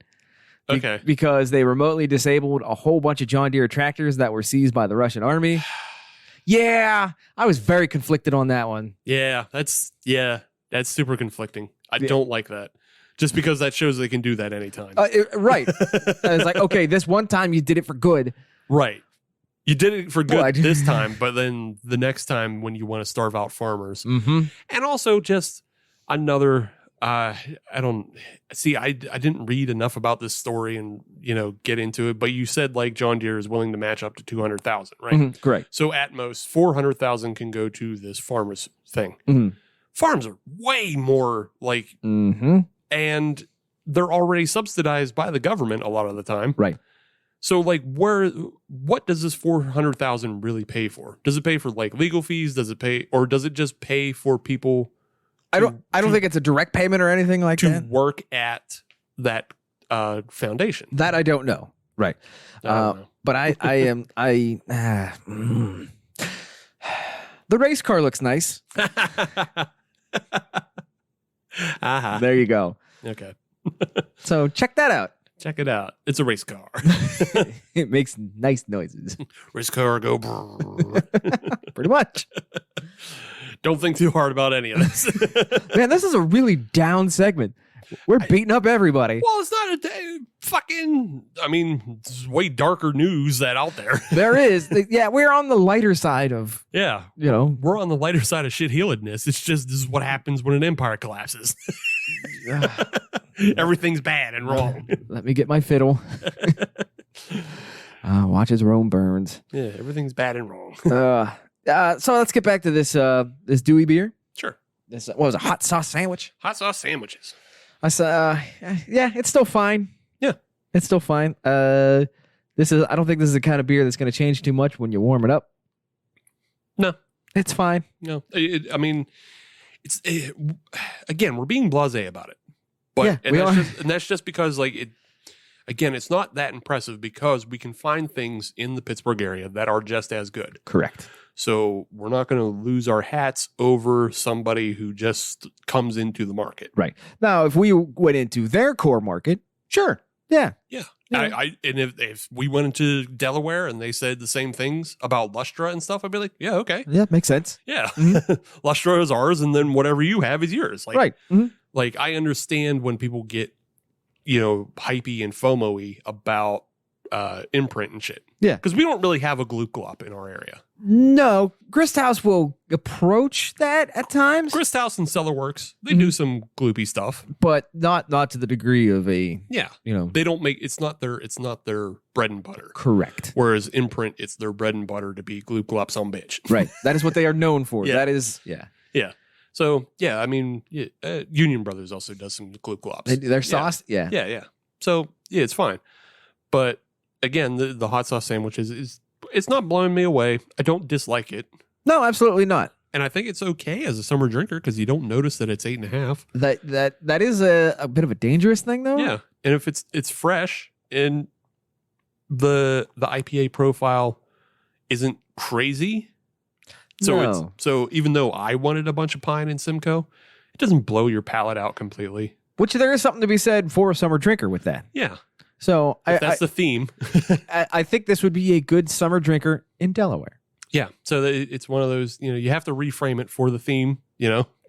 Okay. Because they remotely disabled a whole bunch of John Deere tractors that were seized by the Russian army. Yeah, I was very conflicted on that one. Yeah, that's super conflicting. I don't like that. Just because that shows they can do that anytime. Right. It's like, okay, this one time you did it for good. Right. You did it for good this time, but then the next time when you want to starve out farmers. And also just another, I didn't read enough about this story and, get into it, but you said like John Deere is willing to match up to 200,000, right? Correct. So at most 400,000 can go to this farmers thing. Farms are way more like, and they're already subsidized by the government a lot of the time. Right. So like what does this 400,000 really pay for? Does it pay for like legal fees? Does it just pay for people? I don't think it's a direct payment or anything like that. To work at that foundation. That I don't know. Right. I don't know. But the race car looks nice. There you go. Okay. So check that out. Check it out. It's a race car. It makes nice noises. Race car go brrr. Pretty much. Don't think too hard about any of this. Man, this is a really down segment. We're beating up everybody. Well, it's not it's way darker news that out there. There is. Yeah, we're on the lighter side of, we're on the lighter side of shit-heeledness. It's just, this is what happens when an empire collapses. Everything's bad and wrong. Let me get my fiddle. Watch as Rome burns. Yeah, everything's bad and wrong. So let's get back to this Dewey beer. Sure. This what was a hot sauce sandwich? Hot sauce sandwiches. It's still fine. Yeah, it's still fine. I don't think this is the kind of beer that's going to change too much when you warm it up. No, it's fine. No, again, we're being blasé about it, but that's just because it's not that impressive because we can find things in the Pittsburgh area that are just as good. Correct. So we're not going to lose our hats over somebody who just comes into the market. Right. Now, if we went into their core market, sure. Yeah. Yeah. And if we went into Delaware and they said the same things about Lustra and stuff, I'd be like, yeah, okay. Yeah, makes sense. Yeah. Lustra is ours, and then whatever you have is yours. Right. Like, I understand when people get, hypey and FOMO-y about imprint and shit. Yeah. Because we don't really have a glue glop in our area. No, Grist House will approach that at times, Grist House and Cellar Works, they do some gloopy stuff. but not to the degree of a, Yeah. you know, They don't make it's not their bread and butter. correct. Whereas imprint, it's their bread and butter to be glue glops on bitch. Right. That is what they are known for. Yeah. That is, yeah. Yeah. So yeah, I mean, Union Brothers also does some glue glops. Their sauce, yeah. Yeah, yeah. So yeah, it's fine. But again, the hot sauce sandwich is it's not blowing me away. I don't dislike it, No, absolutely not. and I think it's okay as a summer drinker because you don't notice that it's 8.5. That is a bit of a dangerous thing, though. Yeah, and if it's fresh and the IPA profile isn't crazy, No. so even though I wanted a bunch of pine and Simcoe, it doesn't blow your palate out completely. Which there is something to be said for a summer drinker with that. Yeah, So if that's the theme. I think this would be a good summer drinker in Delaware. Yeah, so it's one of those, you have to reframe it for the theme,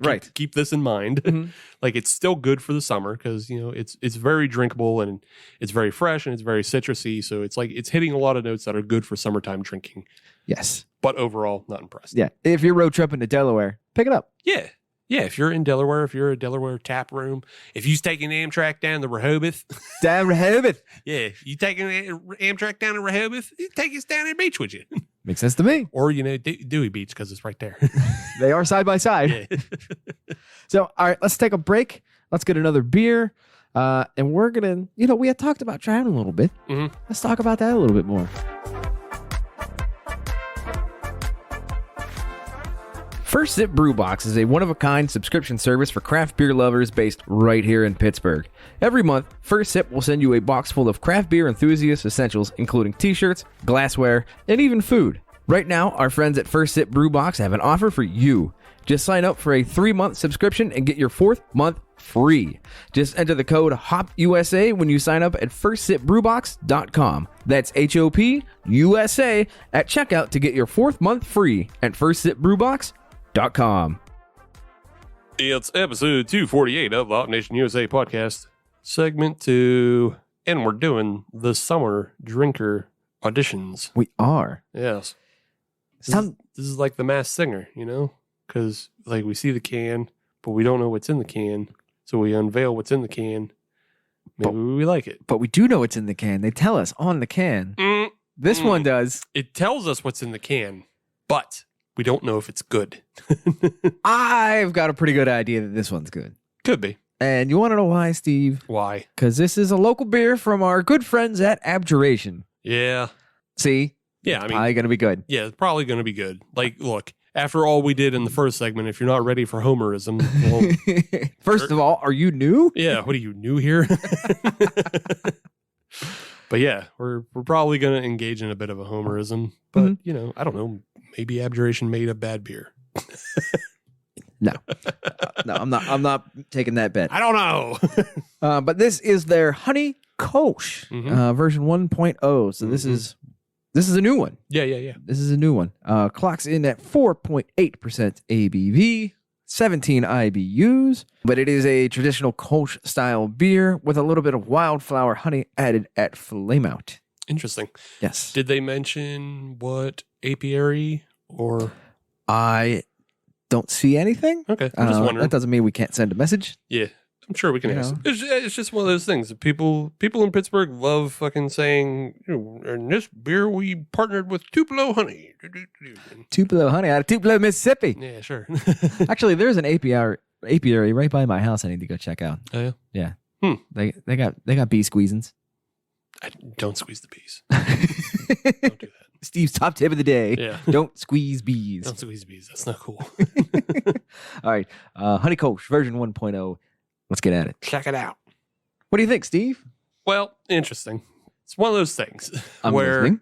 Right. Keep this in mind. Mhm. Like it's still good for the summer because, it's very drinkable and it's very fresh and it's very citrusy. So it's like it's hitting a lot of notes that are good for summertime drinking, Yes. but overall not impressed. Yeah. If you're road tripping to Delaware, pick it up. Yeah. Yeah, if you're in Delaware, if you're a Delaware tap room, if you're taking Amtrak down to Rehoboth, Down Rehoboth. yeah, you taking Amtrak down to Rehoboth, you take us down to the beach with you. Makes sense to me. Or, Dewey Beach because it's right there. They are side by side. Yeah. So, all right, let's take a break. Let's get another beer. And we're going to, we had talked about traveling a little bit. Mhm. Let's talk about that a little bit more. First Sip Brew Box is a one-of-a-kind subscription service for craft beer lovers based right here in Pittsburgh. Every month, First Sip will send you a box full of craft beer enthusiast essentials, including t-shirts, glassware, and even food. Right now, our friends at First Sip Brew Box have an offer for you. Just sign up for a 3-month subscription and get your 4th month free. Just enter the code HOPUSA when you sign up at firstsipbrewbox.com. That's HOPUSA at checkout to get your 4th month free at firstsipbrewbox.com. It's episode 248 of the Hop Nation USA podcast, segment 2, and we're doing the summer drinker auditions. We are. Yes. Some- This is like the Masked Singer, because like we see the can, but we don't know what's in the can, so we unveil what's in the can. Maybe we like it. But we do know what's in the can. They tell us on the can. This one does. It tells us what's in the can, but we don't know if it's good. I've got a pretty good idea that this one's good. Could be. And you want to know why, Steve? Why? Because this is a local beer from our good friends at Abjuration. Yeah. See? Yeah, I mean, Probably going to be good. yeah, it's probably going to be good. Like, look, after all we did in the first segment, if you're not ready for Homerism, well, First of all, are you new? yeah, what are you, new here? But yeah, we're probably going to engage in a bit of a Homerism. But, I don't know, maybe Abjuration made a bad beer. No. No, I'm not taking that bet. I don't know. But this is their Honey Kolsch version 1.0. So this is a new one. Yeah. This is a new one. Clocks in at 4.8% ABV, 17 IBUs, but it is a traditional Kolsch style beer with a little bit of wildflower honey added at flame out. Interesting. Yes. Did they mention what apiary or? I don't see anything. Okay, I'm just wondering. That doesn't mean we can't send a message. Yeah, I'm sure we can You ask. know. It's just one of those things that people in Pittsburgh love fucking saying, in this beer we partnered with Tupelo Honey. Tupelo honey out of Tupelo, Mississippi. Yeah, sure. Actually, there's an apiary right by my house I need to go check out. Oh, yeah? Yeah. They got bee squeezins. Don't squeeze the bees. Don't do that. Steve's top tip of the day. Yeah. Don't squeeze bees. Don't squeeze bees. That's not cool. All right. Honey Kolsch version 1.0. Let's get at it. Check it out. What do you think, Steve? Well, interesting. It's one of those things I'm where listening.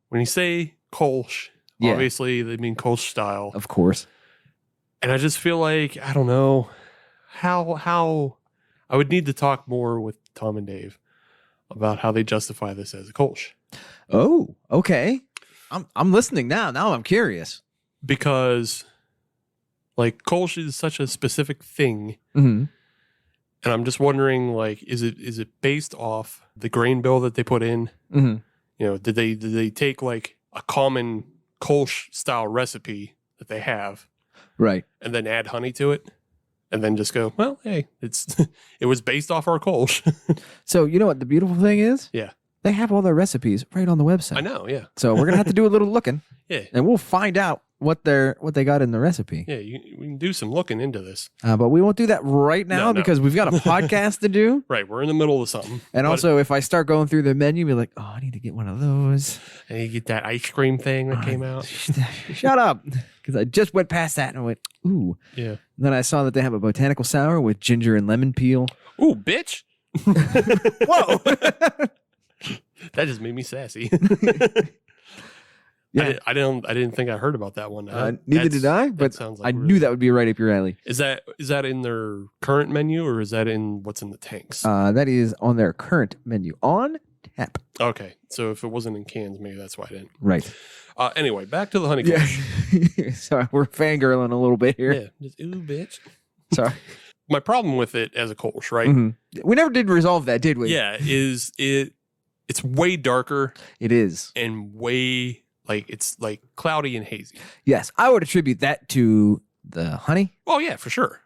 when you say Kolsch, Yeah. obviously they mean Kolsch style. Of course. And I just feel like, I don't know how I would need to talk more with Tom and Dave about how they justify this as a Kolsch. Oh, okay. I'm listening now. Now I'm curious. Because like Kolsch is such a specific thing. Mm-hmm. And I'm just wondering, like, is it based off the grain bill that they put in? Mm-hmm. You know, did they take like a common Kolsch style recipe that they have, Right. and then add honey to it, and then just go, well, hey, it was based off our Kolsch. So you know what the beautiful thing is? Yeah. They have all their recipes right on the website. I know, yeah. So we're gonna have to do a little looking, Yeah. and we'll find out what they got in the recipe. Yeah, we can do some looking into this. But we won't do that right now No. because we've got a podcast to do. Right, we're in the middle of something. And But also, if I start going through the menu, be like, oh, I need to get one of those. and you get that ice cream thing that came out. Shut up. Because I just went past that and I went, ooh. Yeah. And then I saw that they have a botanical sour with ginger and lemon peel. Ooh, bitch. Whoa. That just made me sassy. Yeah. I didn't think I heard about that one. Neither did I, but sounds I like knew that would be right up your alley. Is that in their current menu, or is that in what's in the tanks? That is on their current menu on tap. Okay, so if it wasn't in cans, maybe that's why I didn't. Right. Anyway, back to the honey Yeah. Kolsch. Sorry, we're fangirling a little bit here. Yeah, just ooh, bitch. Sorry. My problem with it as a Kolsch, right? Mhm. We never did resolve that, did we? Yeah, it's way darker It is. and way it's like cloudy and hazy. Yes. I would attribute that to the honey. Oh yeah, for sure.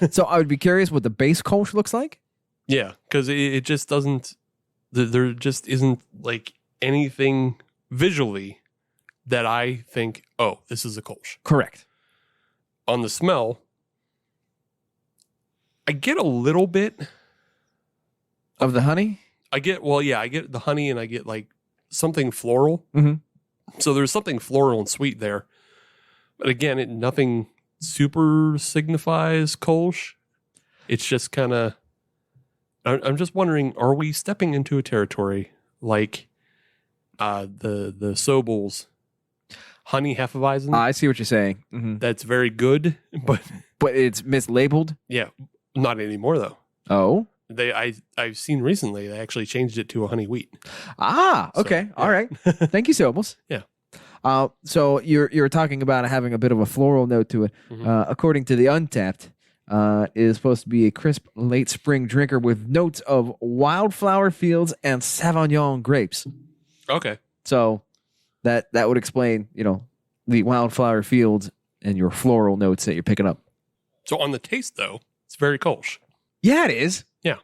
So I would be curious what the base Kolsch looks like. Yeah, because it just doesn't. There just isn't like anything visually that I think, oh, this is a Kolsch. Correct. On the smell, I get a little bit. Of the honey? I get the honey, and I get like something floral. Mhm. So there's something floral and sweet there. But again, nothing super signifies Kolsch. It's just kind of. I'm just wondering, are we stepping into a territory like the Sobel's honey Hefeweizen? I see what you're saying. Mhm. That's very good, but But it's mislabeled. yeah, not anymore though. Oh. I've seen recently they actually changed it to a honey wheat. Ah, okay. So, All right. Thank you, Sobels. Yeah. So you're talking about having a bit of a floral note to it. Mhm. According to the Untapped, it is supposed to be a crisp late spring drinker with notes of wildflower fields and Sauvignon grapes. Okay. So that would explain, the wildflower fields and your floral notes that you're picking up. So on the taste though, it's very Kolsch. Yeah, it is. Yeah.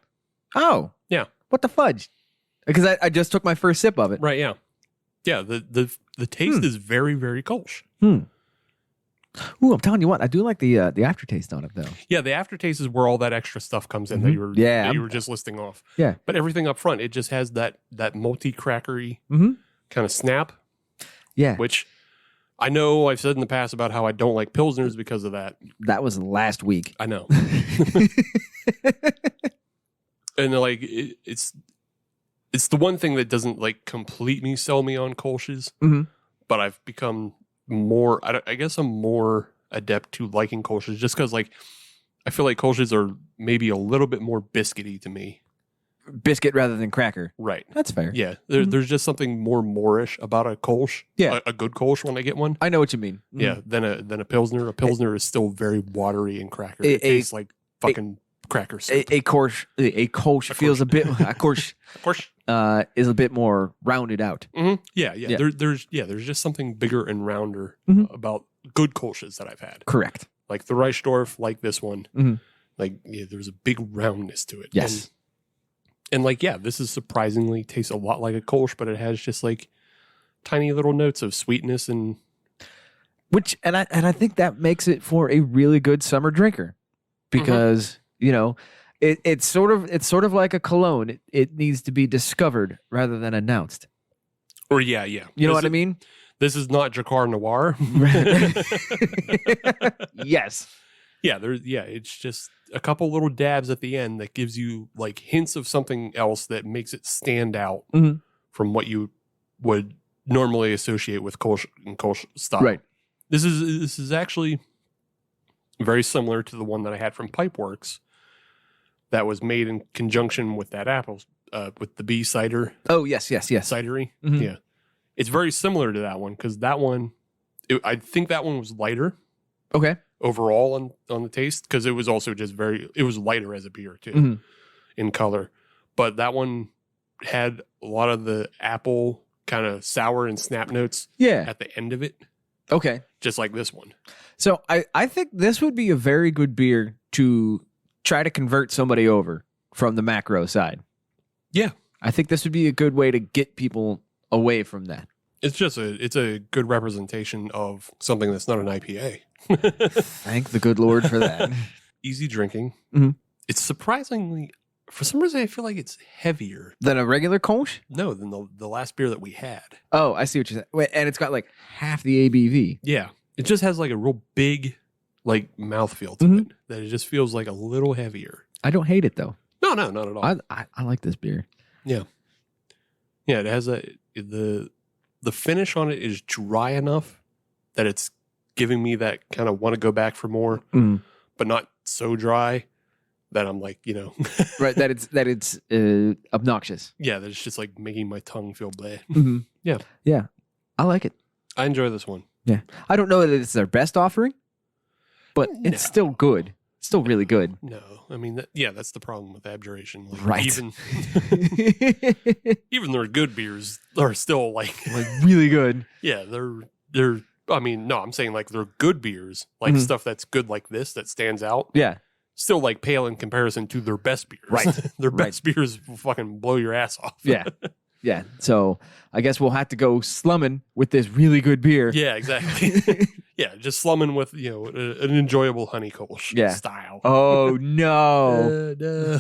Oh. Yeah. What the fudge? Because I just took my first sip of it. Right. Yeah. Yeah. The taste is very, very Kolsch. Ooh, I'm telling you what, I do like the aftertaste on it though. Yeah. The aftertaste is where all that extra stuff comes in that you were Yeah, that you were just listing off. Yeah. But everything up front, it just has that malty crackery Mhm. kind of snap, Yeah. which I know I've said in the past about how I don't like Pilsners because of that. That was last week. I know. And like it's the one thing that doesn't like completely sell me on Kolsch's, Mhm. but I've become more. I guess I'm more adept to liking Kolsch's just because like I feel like Kolsch's are maybe a little bit more biscuity to me. Biscuit rather than cracker. Right. That's fair. Yeah. There's just something more Moorish about a Kolsch. Yeah. A good Kolsch when I get one. I know what you mean. Yeah. Than a Pilsner. A Pilsner is still very watery and cracker. A- It tastes like fucking cracker soup. A Kolsch feels a bit. A Kolsch Of course. is a bit more rounded out. Mm-hmm. Yeah, yeah. Yeah. There's just something bigger and rounder Mhm. about good Kolsch's that I've had. Correct. Like the Reichdorf, like this one. Mhm. Like there's a big roundness to it. Yes. And like this is surprisingly tastes a lot like a Kolsch, but it has just like tiny little notes of sweetness and Which and I think that makes it for a really good summer drinker because it's sort of like a cologne. It needs to be discovered rather than announced. or yeah. You know what I mean? This is not Jacquard Noir. Yes. It's just a couple little dabs at the end that gives you like hints of something else that makes it stand out Mhm. from what you would normally associate with Kolsch and Kolsch style. Right. This is actually very similar to the one that I had from Pipeworks that was made in conjunction with that apple, with the bee cider Oh yes. cidery. Mhm. Yeah. It's very similar to that one because that one, I think that one was lighter. Okay. overall on the taste, because it was also just it was lighter as a beer too in color. But that one had a lot of the apple kind of sour and snap notes at the end of it. Okay. Just like this one. So I think this would be a very good beer to try to convert somebody over from the macro side. Yeah. I think this would be a good way to get people away from that. It's just it's a good representation of something that's not an IPA. Thank the good Lord for that. Easy drinking. Mhm. It's surprisingly, for some reason, I feel like it's heavier. Than a regular Kolsch? No, than the last beer that we had. Oh, I see what you're saying. Wait, and it's got like half the ABV. Yeah. It just has like a real big like mouthfeel to it. That it just feels like a little heavier. I don't hate it though. No, not at all. I like this beer. Yeah. Yeah, it has the finish on it is dry enough that it's giving me that kind of want to go back for more, but not so dry that I'm like, Right, that it's obnoxious. Yeah, that it's just like making my tongue feel bleh. Yeah. Yeah. I like it. I enjoy this one. Yeah. I don't know that it's their best offering, but it's still good. Still really good. No, I mean, that's the problem with Abjuration. Like, Right. Even their good beers are still like really good. Yeah, they're. I mean, no, I'm saying like they're good beers, like stuff that's good like this that stands out. Yeah. Still like pale in comparison to their best beers. Right. Their best beers will fucking blow your ass off. Yeah. Yeah. So I guess we'll have to go slumming with this really good beer. Yeah, exactly. Yeah, just slumming with an enjoyable honey Kolsch style. Oh no.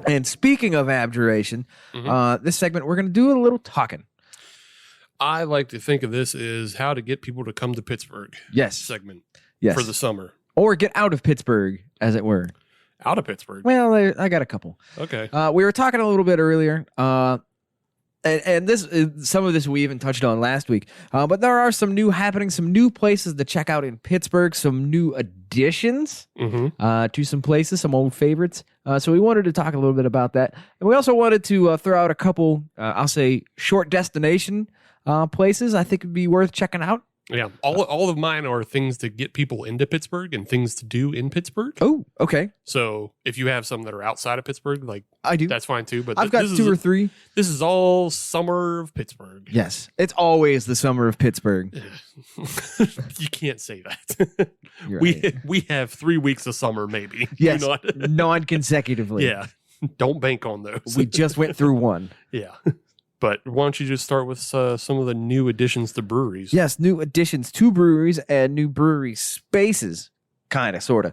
And speaking of Abjuration, this segment we're going to do a little talking. I like to think of this as how to get people to come to Pittsburgh. Yes. Segment. Yes. For the summer. Or get out of Pittsburgh, as it were. Out of Pittsburgh. Well, I got a couple. Okay. We were talking a little bit earlier, and this some of this we even touched on last week. But there are some new happenings, some new places to check out in Pittsburgh, some new additions to some places, some old favorites. So we wanted to talk a little bit about that, and we also wanted to throw out a couple, I'll say, short destination places I think would be worth checking out. Yeah, all of mine are things to get people into Pittsburgh and things to do in Pittsburgh. Oh, okay. So if you have some that are outside of Pittsburgh, like I do, that's fine too. But I've got two or three. This is all summer of Pittsburgh. Yes, it's always the summer of Pittsburgh. You can't say that. Right. We have 3 weeks of summer, maybe. Yes, non-consecutively. Yeah, don't bank on those. We just went through one. Yeah. But why don't you just start with some of the new additions to breweries? Yes, new additions to breweries and new brewery spaces, kind of, sort of.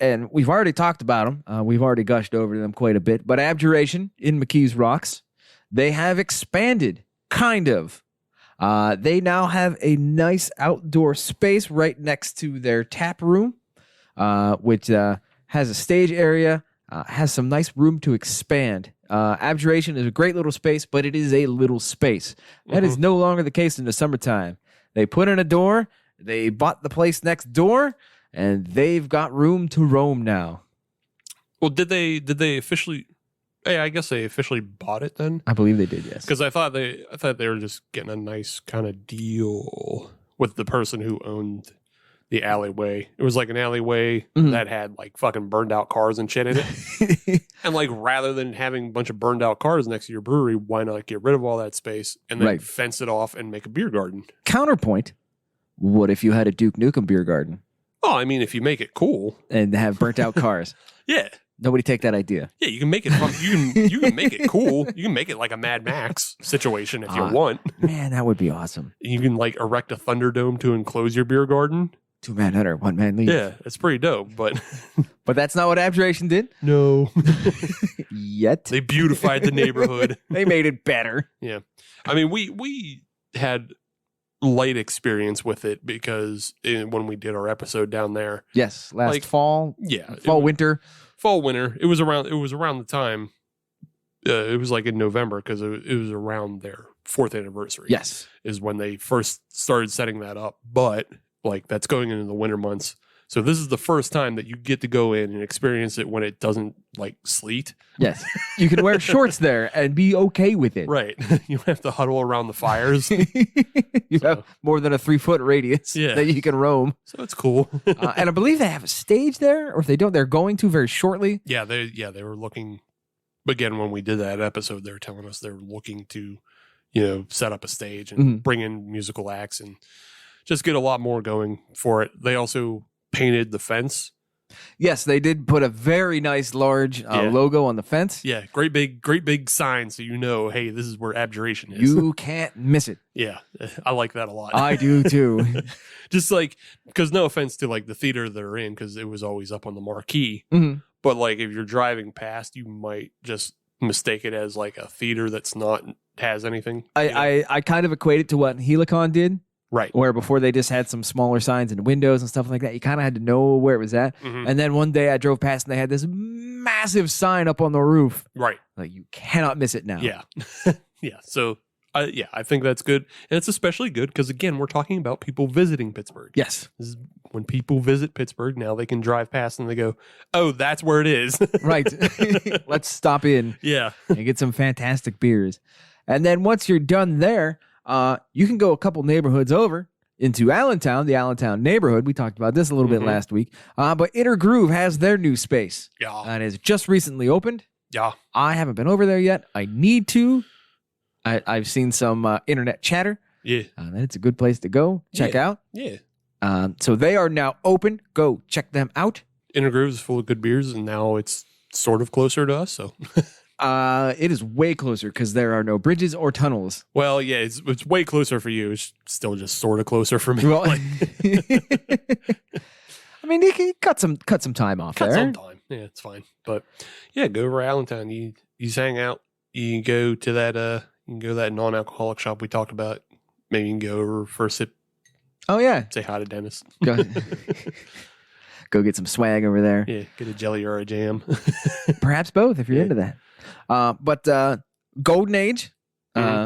And we've already talked about them. We've already gushed over them quite a bit. But Abjuration in McKees Rocks, they have expanded, kind of. They now have a nice outdoor space right next to their tap room, which has a stage area, has some nice room to expand. Abjuration is a great little space, but it is a little space. That is no longer the case in the summertime. They put in a door, they bought the place next door, and they've got room to roam now. Well, did they officially? Hey, I guess they officially bought it then. I believe they did, yes. Because I thought they were just getting a nice kind of deal with the person who owned the alleyway. It was like an alleyway that had like fucking burned out cars and shit in it. And like rather than having a bunch of burned out cars next to your brewery, why not get rid of all that space and then fence it off and make a beer garden? Counterpoint, what if you had a Duke Nukem beer garden? Oh, I mean, if you make it cool. And have burnt out cars. Yeah. Nobody take that idea. Yeah, you can make it you can make it cool. You can make it like a Mad Max situation if you want. Man, that would be awesome. You can like erect a Thunderdome to enclose your beer garden. 2-man hunter, 1-man lead. Yeah, it's pretty dope, but that's not what Abjuration did. No. Yet. They beautified the neighborhood. They made it better. Yeah. I mean, we had light experience with it because when we did our episode down there. Yes, last fall. Yeah. Winter. Fall, winter. It was around the time. It was like in November because it was around their 4th anniversary. Yes. Is when they first started setting that up. But like that's going into the winter months. So this is the first time that you get to go in and experience it when it doesn't like sleet. Yes. You can wear shorts there and be okay with it. Right. You have to huddle around the fires. You have more than a 3-foot radius that you can roam. So it's cool. And I believe they have a stage there, or if they don't, they're going to very shortly. Yeah, they were looking. Again, when we did that episode, they were telling us they were looking to, set up a stage and bring in musical acts and just get a lot more going for it. They also painted the fence. Yes, they did put a very nice large logo on the fence. Yeah, great big sign so hey, this is where Abjuration is. You can't miss it. Yeah, I like that a lot. I do too. Just because no offense to the theater they're in, because it was always up on the marquee. But if you're driving past, you might just mistake it as a theater that's not has anything. I kind of equate it to what Helicon did. Right. Where before they just had some smaller signs and windows and stuff like that. You kind of had to know where it was at. And then one day I drove past and they had this massive sign up on the roof. Right. You cannot miss it now. Yeah. Yeah. So, I think that's good. And it's especially good because, again, we're talking about people visiting Pittsburgh. Yes. This is when people visit Pittsburgh, now they can drive past and they go, oh, that's where it is. Right. Let's stop in. Yeah. And get some fantastic beers. And then once you're done there, you can go a couple neighborhoods over into Allentown, the Allentown neighborhood. We talked about this a little bit last week. But Inner Groove has their new space. Yeah. And it's just recently opened. Yeah. I haven't been over there yet. I need to. I've seen some internet chatter. Yeah. That it's a good place to go check out. Yeah. So they are now open. Go check them out. Inner Groove is full of good beers, and now it's sort of closer to us. So, it is way closer because there are no bridges or tunnels. well, yeah, it's way closer for you. It's still just sort of closer for me. Well, I mean, you can cut some time off Cut there. some time. Yeah, it's fine. But yeah, go over to Allentown. You just hang out. You can go to that non-alcoholic shop we talked about. Maybe you can go over for a sip. Oh yeah, Say hi to Dennis. go get some swag over there. Yeah, get a jelly or a jam. Perhaps both if you're into that. But Golden Age,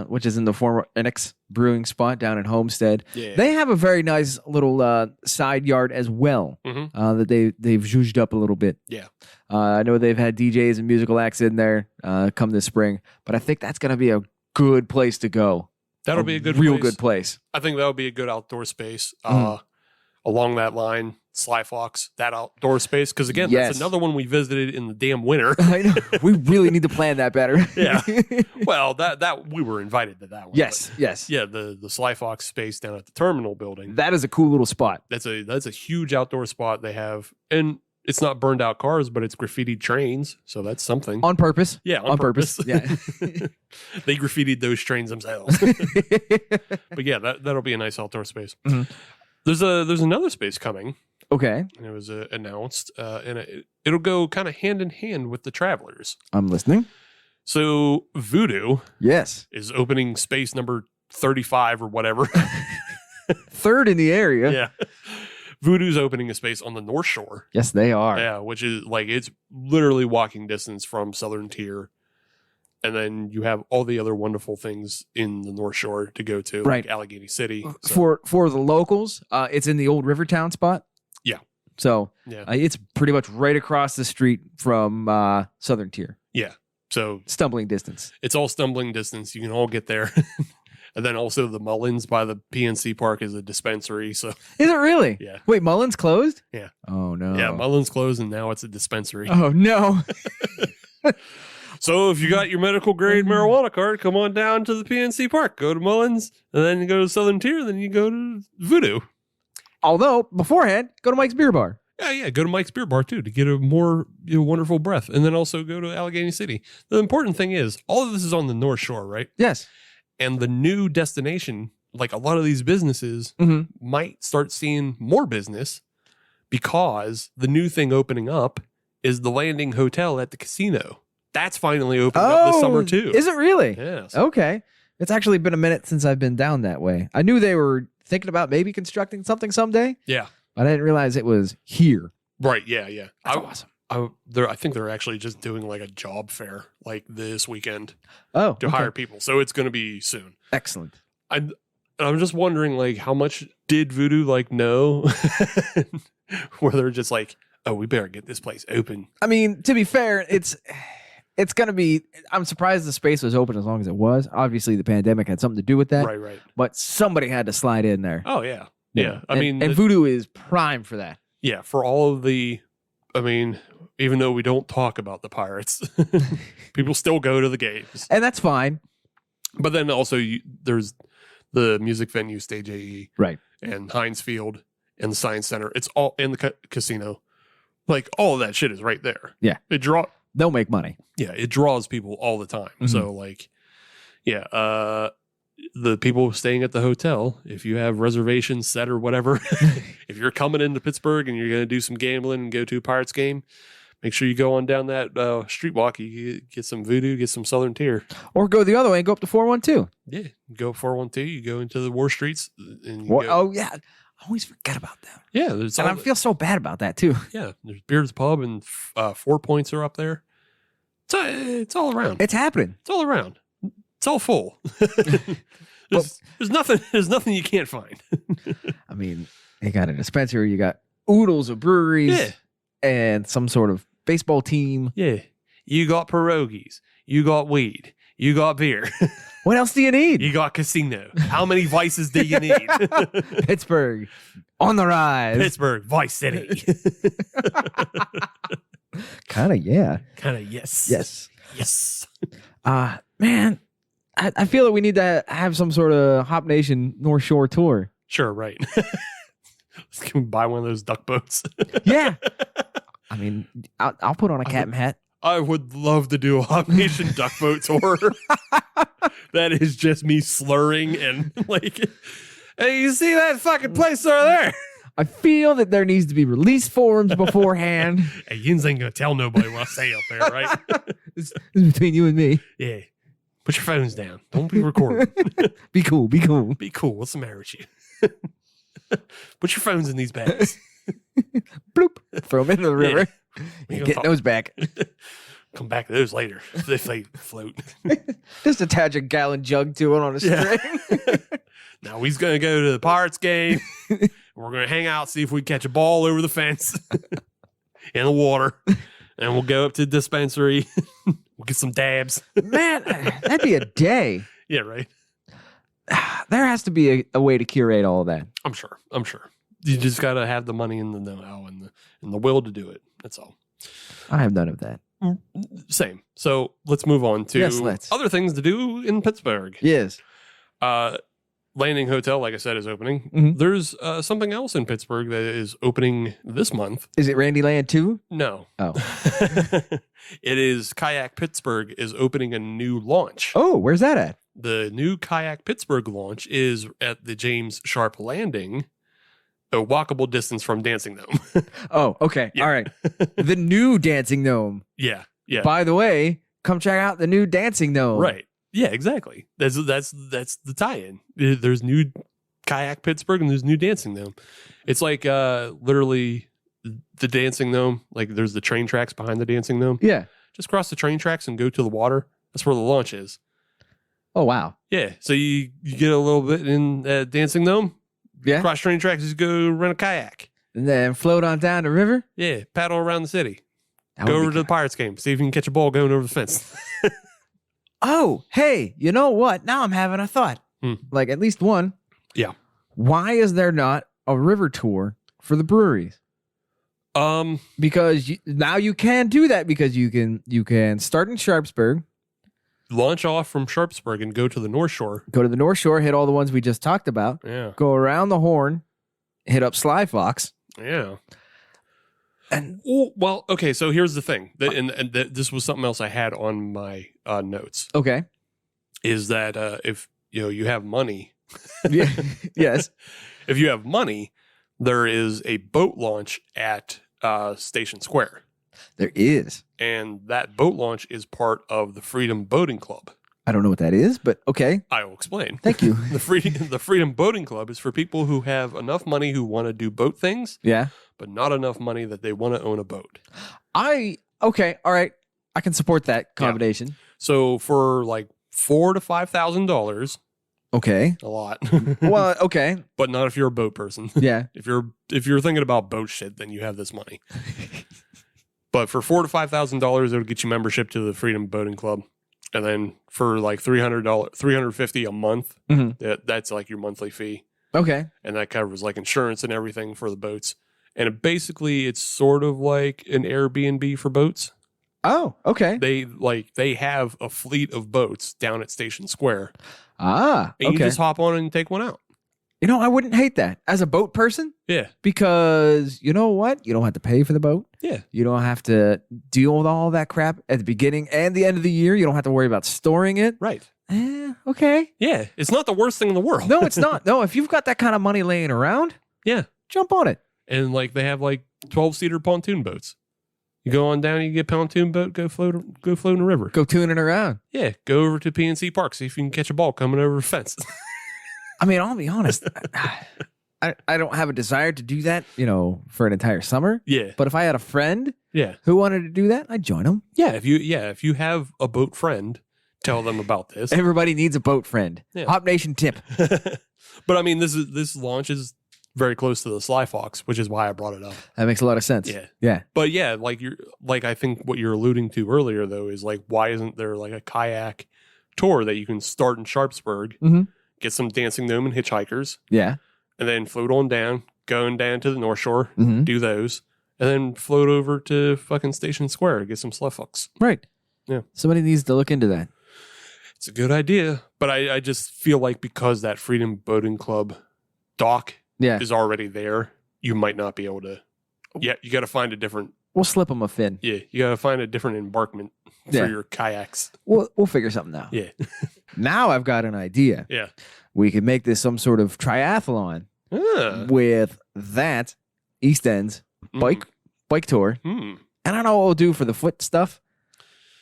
which is in the former Enix brewing spot down in Homestead, they have a very nice little side yard as well that they've zhuzhed up a little bit. Yeah. I know they've had DJs and musical acts in there come this spring, but I think that's going to be a good place to go. That'll be a good real place. Good place. I think that'll be a good outdoor space. Along that line, Sly Fox, that outdoor space. Because again, that's another one we visited in the damn winter. I know. We really need to plan that better. Yeah. Well, that we were invited to that one. Yes. Yes. Yeah, the Sly Fox space down at the terminal building. That is a cool little spot. That's a huge outdoor spot they have, and it's not burned out cars, but it's graffitied trains, so that's something. On purpose. Yeah, on purpose. Yeah. They graffitied those trains themselves. But yeah, that'll be a nice outdoor space. There's another space coming. Okay. And it was announced, and it'll go kind of hand in hand with the Travelers. I'm listening. So Voodoo, yes, is opening space number 35 or whatever. Third in the area. Yeah. Voodoo's opening a space on the North Shore. Yes, they are. Yeah, which is it's literally walking distance from Southern Tier. And then you have all the other wonderful things in the North Shore to go to, right. like Allegheny City. So. For the locals, it's in the old Rivertown spot. Yeah. So it's pretty much right across the street from Southern Tier. Yeah. So stumbling distance. It's all stumbling distance. You can all get there. And then also the Mullins by the PNC Park is a dispensary. So is it really? Yeah. Wait, Mullins closed? Yeah. Oh no. Yeah, Mullins closed and now it's a dispensary. Oh no. So if you got your medical grade marijuana card, come on down to the PNC Park. Go to Mullins, and then you go to Southern Tier, then you go to Voodoo. Although beforehand, go to Mike's Beer Bar. Yeah, go to Mike's Beer Bar too to get a more wonderful breath, and then also go to Allegheny City. The important thing is, all of this is on the North Shore, right? Yes. And the new destination, like a lot of these businesses, might start seeing more business because the new thing opening up is the Landing Hotel at the casino. That's finally opened up this summer too. Is it really? Yes. Okay. It's actually been a minute since I've been down that way. I knew they were thinking about maybe constructing something someday. Yeah. But I didn't realize it was here. Right. Yeah. That's awesome. I think they're actually just doing like a job fair like this weekend to hire people. So it's going to be soon. Excellent. I'm just wondering like how much did Voodoo like know where they're just like, oh, we better get this place open. I mean, to be fair, it's going to be. I'm surprised the space was open as long as it was. Obviously, the pandemic had something to do with that. Right. But somebody had to slide in there. Oh, yeah. Yeah. I mean, and Voodoo is prime for that. Yeah, for all of the, I mean, even though we don't talk about the Pirates, people still go to the games. And that's fine. But then also there's the music venue, Stage AE. Right. And Heinz Field and the Science Center. It's all in the casino. Like, all of that shit is right there. Yeah. They'll make money. Yeah, it draws people all the time. Mm-hmm. So, like, yeah, the people staying at the hotel, if you have reservations set or whatever, if you're coming into Pittsburgh and you're going to do some gambling and go to a Pirates game, make sure you go on down that street walk. You get some Voodoo, get some Southern Tier. Or go the other way and go up to 412. Yeah, go 412, you go into the War Streets. And Oh, yeah. I always forget about them. Yeah. And I feel so bad about that, too. Yeah, there's Beard's Pub and 4 Points are up there. It's all around. It's happening. It's all around. It's all full. There's nothing you can't find. I mean, you got a dispensary, you got oodles of breweries, and some sort of baseball team. Yeah. You got pierogies. You got weed. You got beer. What else do you need? You got casino. How many vices do you need? Pittsburgh on the rise. Pittsburgh, Vice City. Kind of, yeah. Kind of, yes. Yes. Man, I feel that we need to have some sort of Hop Nation North Shore tour. Sure, right. Can we buy one of those duck boats? Yeah. I mean, I'll put on a captain hat. I would love to do a Hop Nation duck boat tour. That is just me slurring and like, hey, you see that fucking place over there? I feel that there needs to be release forms beforehand. Hey, Yins ain't gonna tell nobody what I say up there, right? This is between you and me. Yeah. Put your phones down. Don't be recording. Be cool. Be cool. Be cool. What's the matter with you? Put your phones in these bags. Bloop. Throw them into the river. Yeah. You get those back. Come back to those later if they float. Just attach a gallon jug to it on a string. Now he's going to go to the Pirates game. We're going to hang out, see if we catch a ball over the fence in the water. And we'll go up to the dispensary. We'll get some dabs. Man, that'd be a day. Yeah, right. There has to be a way to curate all of that. I'm sure. You just got to have the money and the know-how and the will to do it. That's all. I have none of that. Same. So let's move on to other things to do in Pittsburgh. Yes. Landing Hotel, like I said, is opening. Mm-hmm. There's something else in Pittsburgh that is opening this month. Is it Randy Land 2? No. Oh. It is Kayak Pittsburgh is opening a new launch. Oh, where's that at? The new Kayak Pittsburgh launch is at the James Sharp Landing, a walkable distance from Dancing Gnome. Oh, okay. Yeah. All right. The new Dancing Gnome. Yeah. By the way, come check out the new Dancing Gnome. Right. Yeah, exactly. That's the tie-in. There's new Kayak Pittsburgh and there's new Dancing Gnome. It's like literally the Dancing Gnome. Like there's the train tracks behind the Dancing Gnome. Yeah. Just cross the train tracks and go to the water. That's where the launch is. Oh, wow. Yeah. So you get a little bit in Dancing Gnome. Yeah. Cross train tracks, just go rent a kayak. And then float on down the river. Yeah. Paddle around the city. That Go would be over to the Pirates game. See if you can catch a ball going over the fence. Oh, hey, you know what? Now I'm having a thought. Like at least one. Yeah. Why is there not a river tour for the breweries? Because now you can do that because you can start in Sharpsburg, launch off from Sharpsburg and go to the North Shore. Go to the North Shore, hit all the ones we just talked about. Yeah. Go around the Horn, hit up Sly Fox. Yeah. And well, okay. So here's the thing, this was something else I had on my notes. Okay, is that if you have money, yeah, yes, if you have money, there is a boat launch at Station Square. There is, and that boat launch is part of the Freedom Boating Club. I don't know what that is, but okay. I will explain. Thank you. The Freedom Boating Club is for people who have enough money who want to do boat things. Yeah. But not enough money that they want to own a boat. Okay, all right. I can support that combination. Yeah. So for like $4,000 to $5,000, Okay. a lot. Well, okay. But not if you're a boat person. Yeah. If you're thinking about boat shit, then you have this money. But for $4,000 to $5,000, it'll get you membership to the Freedom Boating Club, and then for like $350 a month, that's like your monthly fee, Okay. and that covers like insurance and everything for the boats. And basically, it's sort of like an Airbnb for boats. Oh, okay. They have a fleet of boats down at Station Square, Ah, and you okay. just hop on and take one out. You know, I wouldn't hate that as a boat person Yeah, because you know what? You don't have to pay for the boat. yeah, You don't have to deal with all that crap at the beginning and the end of the year. You don't have to worry about storing it. right. Okay. Yeah, it's not the worst thing in the world. No, it's not. No, if you've got that kind of money laying around, Yeah, jump on it. and like they have like 12-seater pontoon boats. You go on down, you get pontoon boat, go float in the river. Go tuning around. Yeah, go over to PNC Park, see if you can catch a ball coming over a fence. I mean, I'll be honest. I don't have a desire to do that, for an entire summer. Yeah, But if I had a friend yeah, who wanted to do that, I'd join them. yeah. If you have a boat friend, tell them about this. Everybody needs a boat friend. Yeah. Hop Nation tip. But I mean, this launch is very close to the Sly Fox, which is why I brought it up. That makes a lot of sense. Yeah. Yeah. But yeah, I think what you're alluding to earlier though is like, why isn't there like a kayak tour that you can start in Sharpsburg, Mhm. get some dancing gnome and hitchhikers, Yeah. and then float on down, going down to the North Shore, Mhm. do those, and then float over to fucking Station Square, get some Sly Fox. Right. Yeah. Somebody needs to look into that. It's a good idea, but I just feel like because that Freedom Boating Club dock Yeah. is already there, you might not be able to. Yeah, you got to find a different. We'll slip them a fin. Yeah, you got to find a different embarkment for Yeah. your kayaks. We'll figure something out. Yeah, Now I've got an idea. yeah. We could make this some sort of triathlon Ah, with that East End's bike tour. Hmm. And I don't know what we'll do for the foot stuff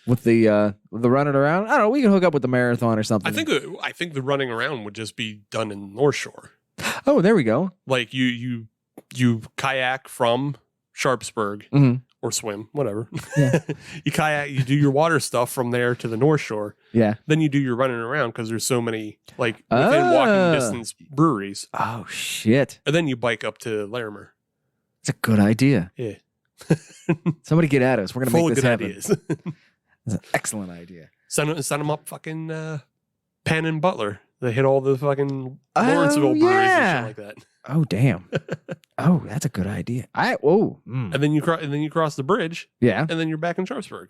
with the running around. I don't know. We can hook up with the marathon or something. I think the running around would just be done in North Shore. Oh, there we go. Like you kayak from Sharpsburg Mhm. or swim, whatever. Yeah. You kayak, you do your water stuff from there to the North Shore. Yeah. Then you do your running around because there's so many like within walking distance breweries. Oh, shit. And then you bike up to Larimer. It's a good idea. Yeah. Somebody get at us. We're going to Full make of this good happen. ideas. It's an excellent idea. send them up fucking Penn and Butler. They hit all the fucking Oh, Lawrenceville breweries yeah. and shit like that. Oh, damn. Oh, that's a good idea. And then you cross the bridge Yeah. and then you're back in Sharpsburg.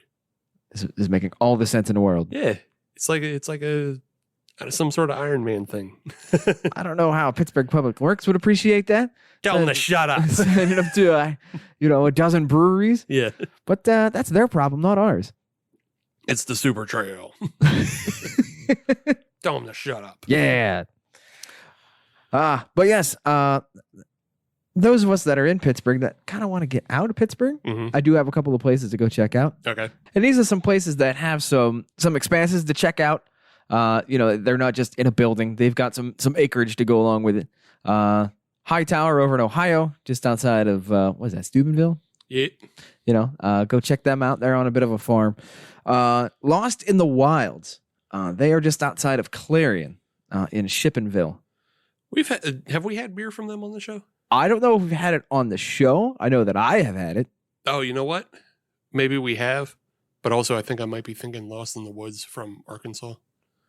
This is making all the sense in the world. Yeah. It's like some sort of Iron Man thing. I don't know how Pittsburgh Public Works would appreciate that. Tell them to shut up. Sending them to, a dozen breweries. Yeah. But that's their problem, not ours. It's the Super Trail. Tell them to shut up. Yeah. But yes, those of us that are in Pittsburgh that kind of want to get out of Pittsburgh, Mhm. I do have a couple of places to go check out. Okay. And these are some places that have some expanses to check out. They're not just in a building. They've got some acreage to go along with it. Hightower over in Ohio, just outside of, what is that, Steubenville? Yeah. Go check them out. They're on a bit of a farm. Lost in the Wilds. They are just outside of Clarion in Shippenville. Have we had beer from them on the show? I don't know if we've had it on the show. I know that I have had it. Oh, you know what? Maybe we have, but also I think I might be thinking Lost in the Woods from Arkansas.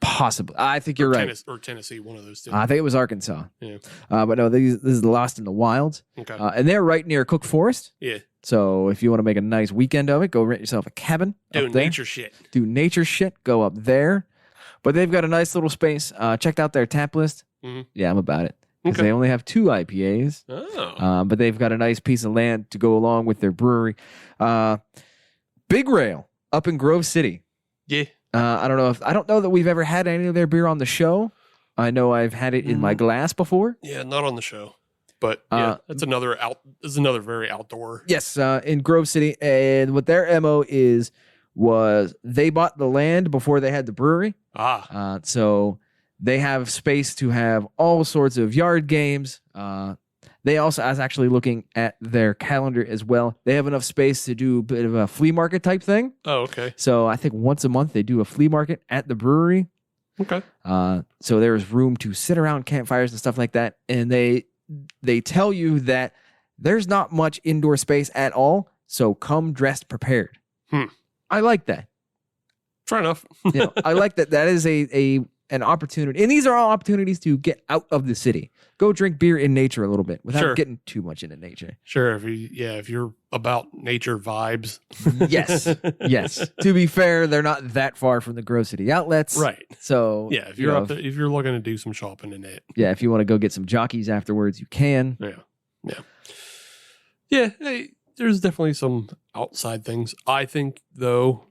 Possibly. I think you're right. Or Tennessee, one of those two. I think it was Arkansas. Yeah. But no, this is Lost in the Wilds. Okay. And they're right near Cook Forest. Yeah. So if you want to make a nice weekend of it, go rent yourself a cabin. Do up there. nature shit. Do nature shit. Go up there. But they've got a nice little space. Checked out their tap list. Mhm. Yeah, I'm about it. Because Okay. they only have 2 IPAs. Oh. But they've got a nice piece of land to go along with their brewery. Big Rail up in Grove City. Yeah. I don't know that we've ever had any of their beer on the show. I know I've had it in my glass before. Yeah, not on the show. But yeah, that's another very outdoor. Yes, in Grove City. And what their MO was they bought the land before they had the brewery. So they have space to have all sorts of yard games. They also, I was actually looking at their calendar as well. They have enough space to do a bit of a flea market type thing. Oh, okay. So I think once a month they do a flea market at the brewery. Okay. So there's room to sit around campfires and stuff like that. And they tell you that there's not much indoor space at all. So come dressed prepared. I like that. Fair enough. I like that. That is an opportunity. And these are all opportunities to get out of the city. Go drink beer in nature a little bit without getting too much into nature. Sure. If you're about nature vibes. Yes. To be fair, they're not that far from the Grove City outlets. Right. So yeah, if you're up there, if you're looking to do some shopping in it. Yeah, if you want to go get some jockeys afterwards, you can. Yeah. Hey, there's definitely some outside things. I think, though,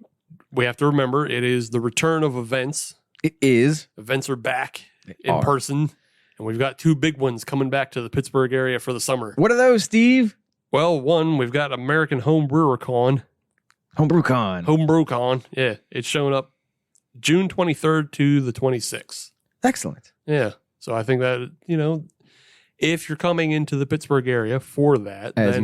we have to remember it is the return of events. It is. Events are back in person. And we've got 2 big ones coming back to the Pittsburgh area for the summer. What are those, Steve? Well, one, we've got American HomebrewCon. HomebrewCon. Yeah. It's showing up June 23rd to the 26th. Excellent. Yeah. So I think that, if you're coming into the Pittsburgh area for that. As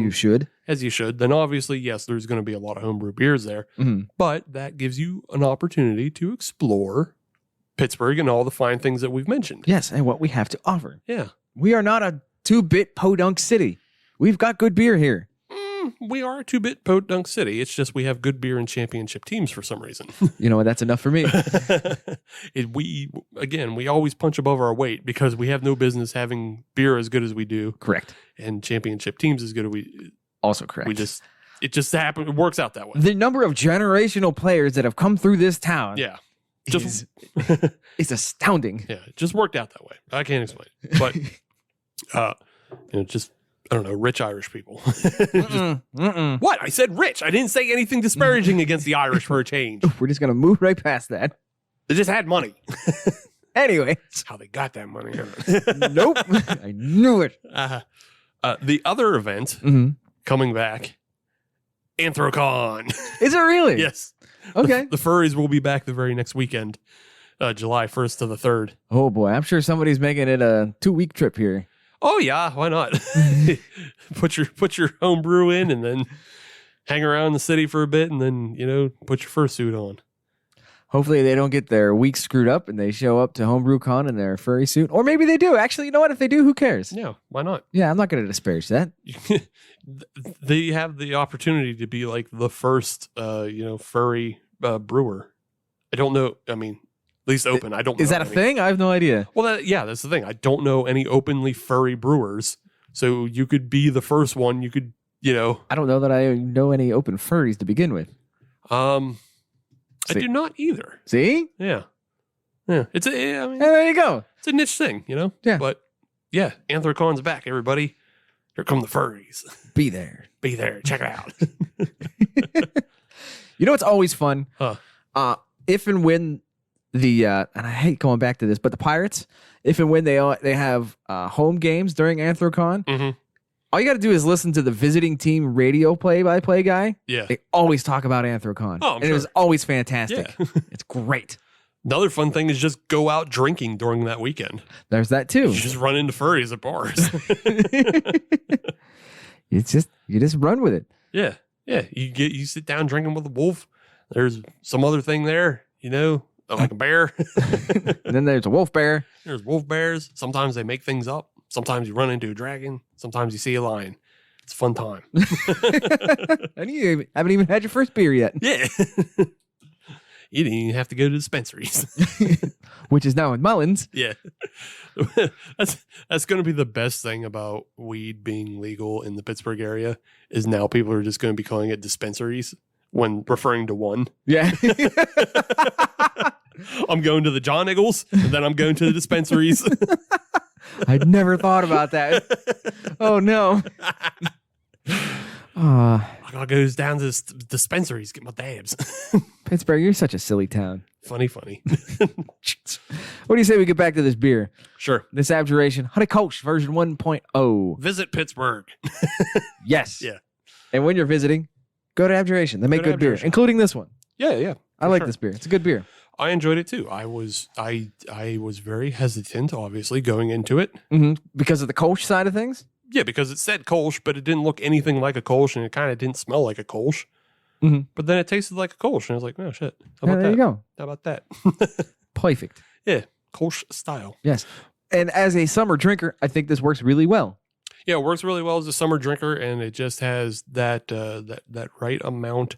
you should, then obviously, yes, there's going to be a lot of homebrew beers there. Mm-hmm. But that gives you an opportunity to explore Pittsburgh and all the fine things that we've mentioned. Yes, and what we have to offer. Yeah. We are not a 2-bit podunk city. We've got good beer here. We are a 2-bit podunk city. It's just we have good beer and championship teams for some reason. You know what? That's enough for me. We always punch above our weight because we have no business having beer as good as we do. Correct. And championship teams as good as we. Also correct. It just happens. It works out that way. The number of generational players that have come through this town. Yeah. It's astounding. Yeah, it just worked out that way. I can't explain it. But, I don't know, rich Irish people. What? I said rich. I didn't say anything disparaging against the Irish for a change. We're just going to move right past that. They just had money. Anyway. That's how they got that money. Nope. I knew it. The other event coming back, Anthrocon. Is it really? Yes. Okay. The furries will be back the very next weekend, July 1st to the 3rd. Oh, boy. I'm sure somebody's making it a 2-week trip here. Oh, yeah. Why not? Put your home brew in and then hang around the city for a bit and then, put your fursuit on. Hopefully they don't get their week screwed up and they show up to HomebrewCon in their furry suit. Or maybe they do. Actually, you know what? If they do, who cares? Yeah, why not? Yeah, I'm not going to disparage that. They have the opportunity to be like the first, furry brewer. I don't know. I mean, at least open. I don't know. Is that a thing? I have no idea. Well, that's the thing. I don't know any openly furry brewers. So you could be the first one. You could, I don't know that I know any open furries to begin with. I do not either. See? Yeah. It's there you go. It's a niche thing, Yeah. But yeah, Anthrocon's back, everybody. Here come the furries. Be there. Check it out. You know what's always fun? Huh. If and when and I hate going back to this, but the Pirates, if and when they have home games during Anthrocon, all you got to do is listen to the visiting team radio play-by-play guy. Yeah. They always talk about Anthrocon. Oh, I'm and sure. it was always fantastic. Yeah. It's great. Another fun thing is just go out drinking during that weekend. There's that too. You just run into furries at bars. You just run with it. Yeah. You sit down drinking with a wolf. There's some other thing there, like a bear. And then there's a wolf bear. There's wolf bears. Sometimes they make things up. Sometimes you run into a dragon. Sometimes you see a lion. It's a fun time. And you haven't even had your first beer yet. Yeah. You didn't even have to go to dispensaries. Which is now in Mullins. Yeah. That's going to be the best thing about weed being legal in the Pittsburgh area is now people are just going to be calling it dispensaries when referring to one. Yeah. I'm going to the John Eagles and then I'm going to the dispensaries. I'd never thought about that. Oh, no. I gotta go down to the dispensaries, get my dabs. Pittsburgh, you're such a silly town. Funny. What do you say we get back to this beer? Sure. This Abjuration, Honey Kolsch version 1.0. Visit Pittsburgh. Yes. Yeah. And when you're visiting, go to Abjuration. They make good beer, including this one. Yeah. I like this beer. It's a good beer. I enjoyed it too. I was very hesitant, obviously, going into it. Mm-hmm. Because of the Kolsch side of things? Yeah, because it said Kolsch, but it didn't look anything like a Kolsch, and it kind of didn't smell like a Kolsch. Mm-hmm. But then it tasted like a Kolsch, and I was like, oh, shit. How Yeah, about there that? you go. How about that? Perfect. Yeah, Kolsch style. Yes. And as a summer drinker, I think this works really well. Yeah, it works really well as a summer drinker, and it just has that that right amount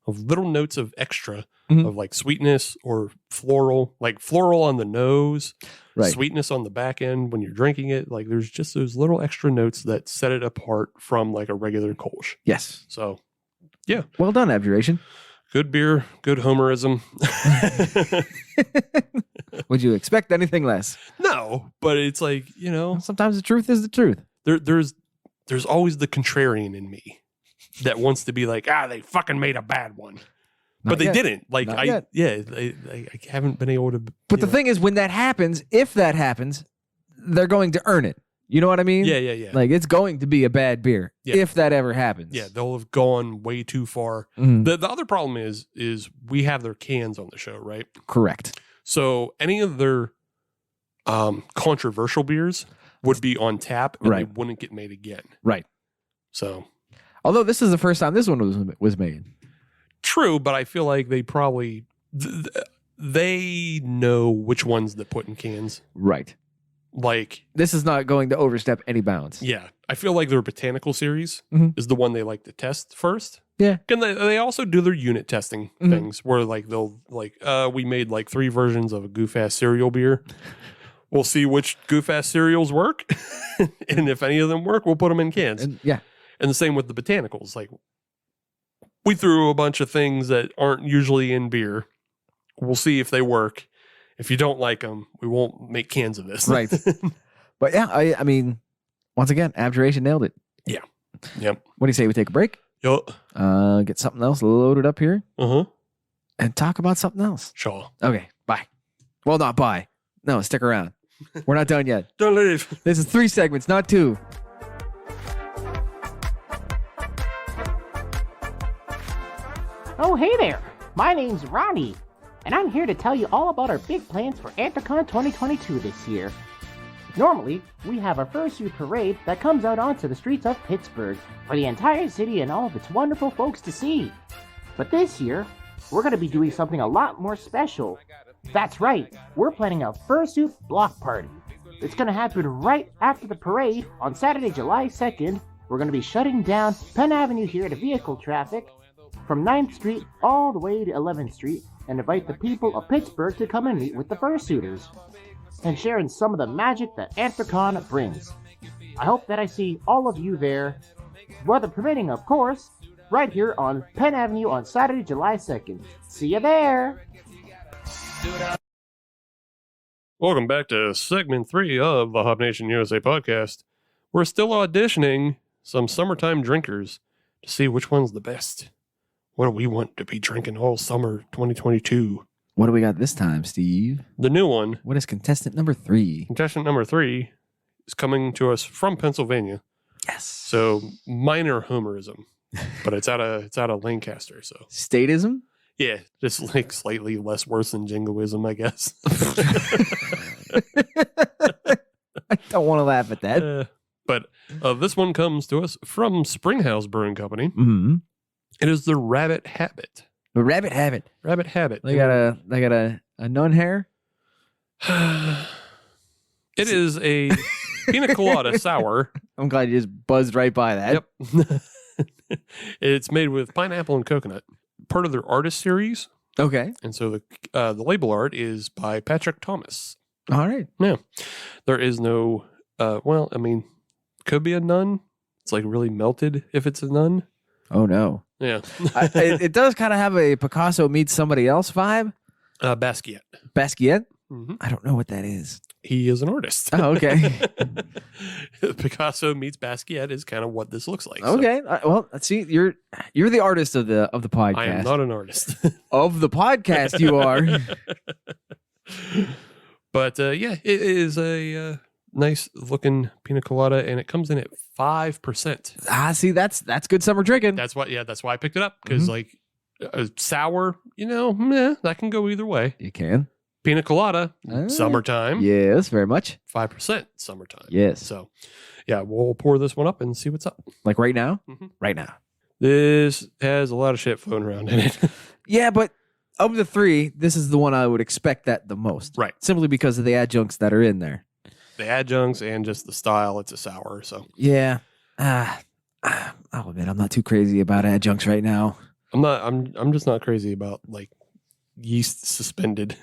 of little notes of extra of like sweetness or floral, like floral on the nose, Right. sweetness on the back end when you're drinking it. Like there's just those little extra notes that set it apart from like a regular Kolsch. Yes. So, yeah, Well done, Abjuration. good beer, good homerism. Would you expect anything less? No, but it's like, you know, Sometimes the truth is the truth. there's always the contrarian in me that wants to be like, they fucking made a bad one. Not But they yet. didn't. Like Not yet. I haven't been able to. But the thing is, when that happens, if that happens, they're going to earn it. You know what I mean? Yeah. Like it's going to be a bad beer Yeah. if that ever happens. Yeah, they'll have gone way too far. Mhm. The other problem is we have their cans on the show, right? Correct. So any of their controversial beers would be on tap and Right. they wouldn't get made again. Right. So Although this is the first time this one was made. true, but I feel like they probably they know which ones to put in cans. Right. Like, This is not going to overstep any bounds. yeah, I feel like their botanical series Mhm. is the one they like to test first. Yeah. And they also do their unit testing things where like they'll like we made like 3 versions of a goof ass cereal beer. We'll see which goof ass cereals work, and if any of them work, we'll put them in cans. And yeah. And the same with the botanicals. Like we threw a bunch of things that aren't usually in beer. We'll see if they work. If you don't like them, we won't make cans of this. Right. But yeah, I mean, once again, Abjuration nailed it. Yep. What do you say we take a break? Yup. Get something else loaded up here Uh-huh. and talk about something else. Sure. Okay, bye. Well, not bye. No, stick around. We're not done yet. Don't leave. This is 3 segments, not 2. Oh, hey there! My name's Ronnie, and I'm here to tell you all about our big plans for Anthrocon 2022 this year. Normally, we have our fursuit parade that comes out onto the streets of Pittsburgh for the entire city and all of its wonderful folks to see. But this year, we're going to be doing something a lot more special. That's right, we're planning a fursuit block party. It's going to happen right after the parade on Saturday, July 2nd. We're going to be shutting down Penn Avenue here to vehicle traffic from 9th Street all the way to 11th Street and invite the people of Pittsburgh to come and meet with the fursuiters and share in some of the magic that Anthrocon brings. I hope that I see all of you there, weather permitting of course, right here on Penn Avenue on Saturday, July 2nd. See you there! Welcome back to segment 3 of the Hop Nation USA podcast. We're still auditioning some summertime drinkers to see which one's the best. What do we want to be drinking all summer 2022? What do we got this time, Steve? The new one, What is contestant number 3? contestant number 3, is coming to us from Pennsylvania. Yes. So minor homerism, but it's out of Lancaster. So Statism? yeah, just like slightly less worse than jingoism, I guess. I don't want to laugh at that. But this one comes to us from Springhouse Brewing Company. Mm-hmm. It is the Rabbit Habit. The rabbit habit. Rabbit Habit. They got a nun hair. It is a pina colada sour. I'm glad you just buzzed right by that. Yep. It's made with pineapple and coconut. Part of their artist series. Okay. And so the label art is by Patrick Thomas. All right. Yeah. There is no, well, I mean, could be a nun. It's like really melted if it's a nun. Oh no. Yeah. It does kind of have a Picasso meets somebody else vibe. Basquiat. Basquiat? Mm-hmm. I don't know what that is. He is an artist. Oh, okay. Picasso meets Basquiat is kind of what this looks like. So Okay. Well, let's see. You're the artist of the podcast. I am not an artist. Of the podcast, you are. But yeah, it is a nice looking pina colada, and it comes in at 5%. See, that's good summer drinking. That's why I picked it up, because like sour, meh, that can go either way. You can. Pina colada, Ah. summertime, Yes, very much. 5% summertime. Yes. So yeah, we'll pour this one up and see what's up. Like right now? Mhm. Right now. This has a lot of shit floating around in it. Yeah, but of the three, this is the one I would expect that the most. Right. Simply because of the adjuncts that are in there. The adjuncts and just the style, it's a sour. So Yeah. I'll admit I'm not too crazy about adjuncts right now. I'm just not crazy about like yeast suspended.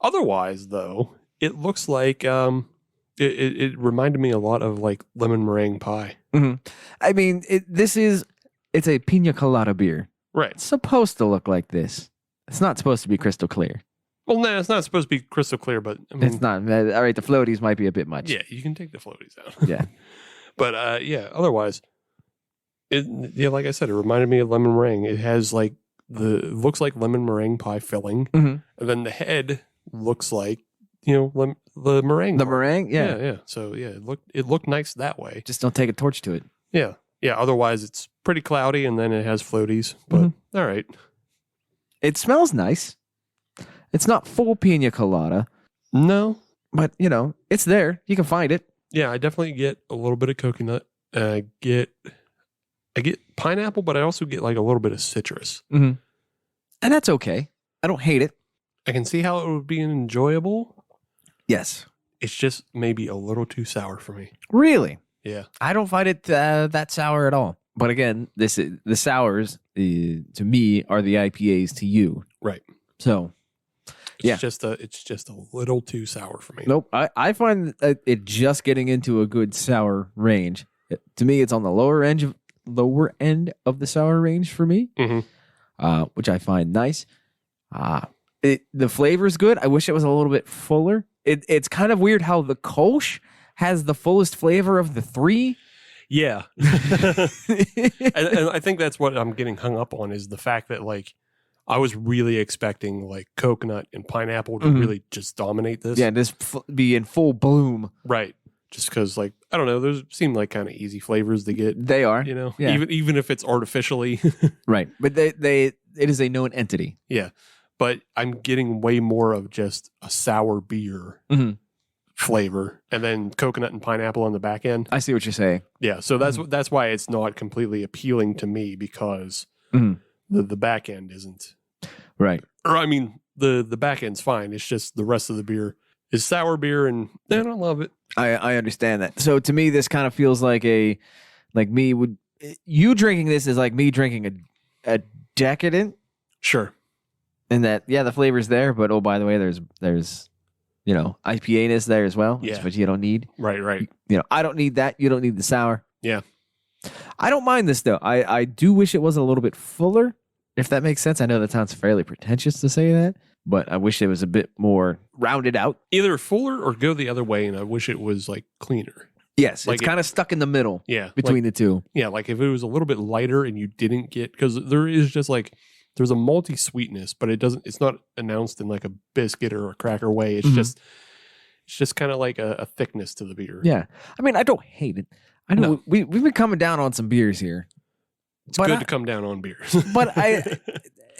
Otherwise, though, it looks like it reminded me a lot of like lemon meringue pie. Mm-hmm. I mean, it's a Pina Colada beer. Right. It's supposed to look like this. It's not supposed to be crystal clear. Well, no, it's not supposed to be crystal clear, but I mean, It's not. All right, the floaties might be a bit much. yeah, you can take the floaties out. Yeah. But yeah, otherwise, like I said, it reminded me of lemon meringue. It has like it looks like lemon meringue pie filling, Mhm. and then the head looks like the meringue. The part. meringue, yeah. yeah. So yeah, it looked nice that way. Just don't take a torch to it. Yeah. Otherwise, it's pretty cloudy, and then it has floaties. But all right. It smells nice. It's not full Pina Colada, No. but it's there. You can find it. Yeah, I definitely get a little bit of coconut. I get pineapple, but I also get like a little bit of citrus. Mm-hmm. And that's okay. I don't hate it. I can see how it would be enjoyable. Yes. It's just maybe a little too sour for me. Really? Yeah. I don't find it that sour at all. But again, the sours to me are the IPAs to you. Right. So It's just a little too sour for me. nope. I find it just getting into a good sour range. To me, it's on the lower end of the sour range for me, which I find nice. The flavor is good. I wish it was a little bit fuller. It's kind of weird how the Kolsch has the fullest flavor of the three. Yeah. and I think that's what I'm getting hung up on is the fact that like I was really expecting like coconut and pineapple to really just dominate this. Yeah, just be in full bloom. Right. Just because like, I don't know, those seem like kind of easy flavors to get. They are. Yeah. Even if it's artificially. Right. But it is a known entity. Yeah. But I'm getting way more of just a sour beer flavor and then coconut and pineapple on the back end. I see what you're saying. Yeah. So that's why it's not completely appealing to me because the back end isn't. Right. Or I mean, the back end's fine. It's just the rest of the beer is sour beer and I don't love it. I understand that. So to me, this kind of feels like you drinking this is like me drinking a decadent. Sure. And that, yeah, the flavor's there, but oh, by the way, there's IPA-ness there as well. Yeah. Which you don't need. Right. I don't need that. You don't need the sour. Yeah. I don't mind this though. I do wish it was a little bit fuller, if that makes sense. I know that sounds fairly pretentious to say that, but I wish it was a bit more rounded out. Either fuller or go the other way, and I wish it was like cleaner. Yes, like it's kind of stuck in the middle. Yeah, between the two. Yeah, like if it was a little bit lighter and you didn't get because there is just like there's a malty sweetness, but it's not announced in like a biscuit or a cracker way. It's just kind of like a thickness to the beer. Yeah, I mean I don't hate it. I know No. we've been coming down on some beers here. It's good to come down on beers. But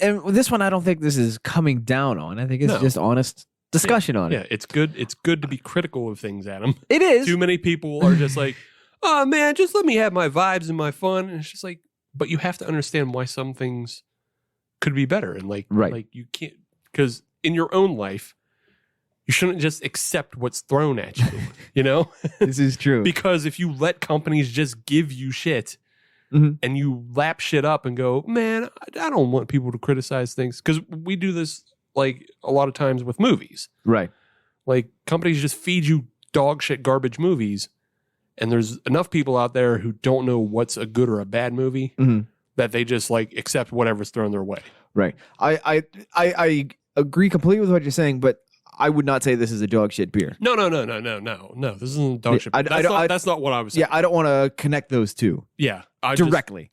and this one I don't think this is coming down on. I think it's just honest discussion on it. Yeah, it's good. It's good to be critical of things, Adam. It is. Too many people are just like, oh man, just let me have my vibes and my fun. And it's just like, but you have to understand why some things could be better. And like you can't, because in your own life, you shouldn't just accept what's thrown at you, This is true. Because if you let companies just give you shit and you lap shit up and go, man, I don't want people to criticize things. Because we do this like a lot of times with movies. Right. Like companies just feed you dog shit garbage movies. And there's enough people out there who don't know what's a good or a bad movie that they just like accept whatever's thrown their way. Right. I agree completely with what you're saying, but I would not say this is a dog shit beer. No. This isn't a dog shit beer. That's not what I was saying. Yeah, I don't want to connect those two. Yeah. Directly.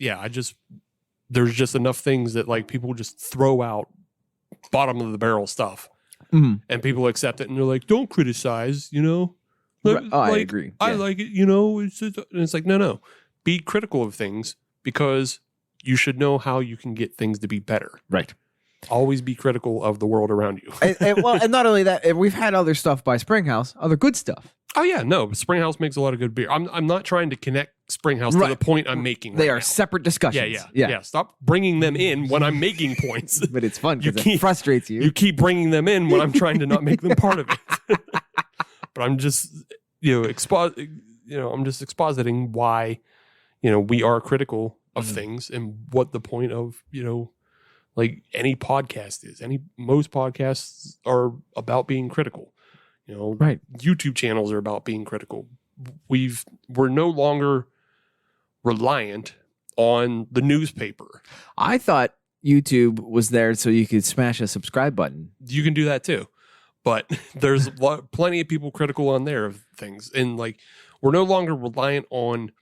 There's just enough things that like people just throw out bottom of the barrel stuff. And people accept it and they're like, don't criticize, Right. Oh, I agree. I Yeah. like it, and it's like, no. Be critical of things because you should know how you can get things to be better. Right. always be critical of the world around you. and not only that, and we've had other stuff by Springhouse, other good stuff. Oh yeah, no, Springhouse makes a lot of good beer. I'm not trying to connect Springhouse to the point I'm making. They right are now. separet discussions. Yeah. Stop bringing them in when I'm making points. But it's fun because it frustrates you. You keep bringing them in when I'm trying to not make them part of it. But I'm just, I'm just expositing why, we are critical of things and what the point of, like any podcast is. Most podcasts are about being critical. Right. YouTube channels are about being critical. We're no longer reliant on the newspaper. I thought YouTube was there so you could smash a subscribe button. You can do that too, but there's plenty of people critical on there of things, and like we're no longer reliant on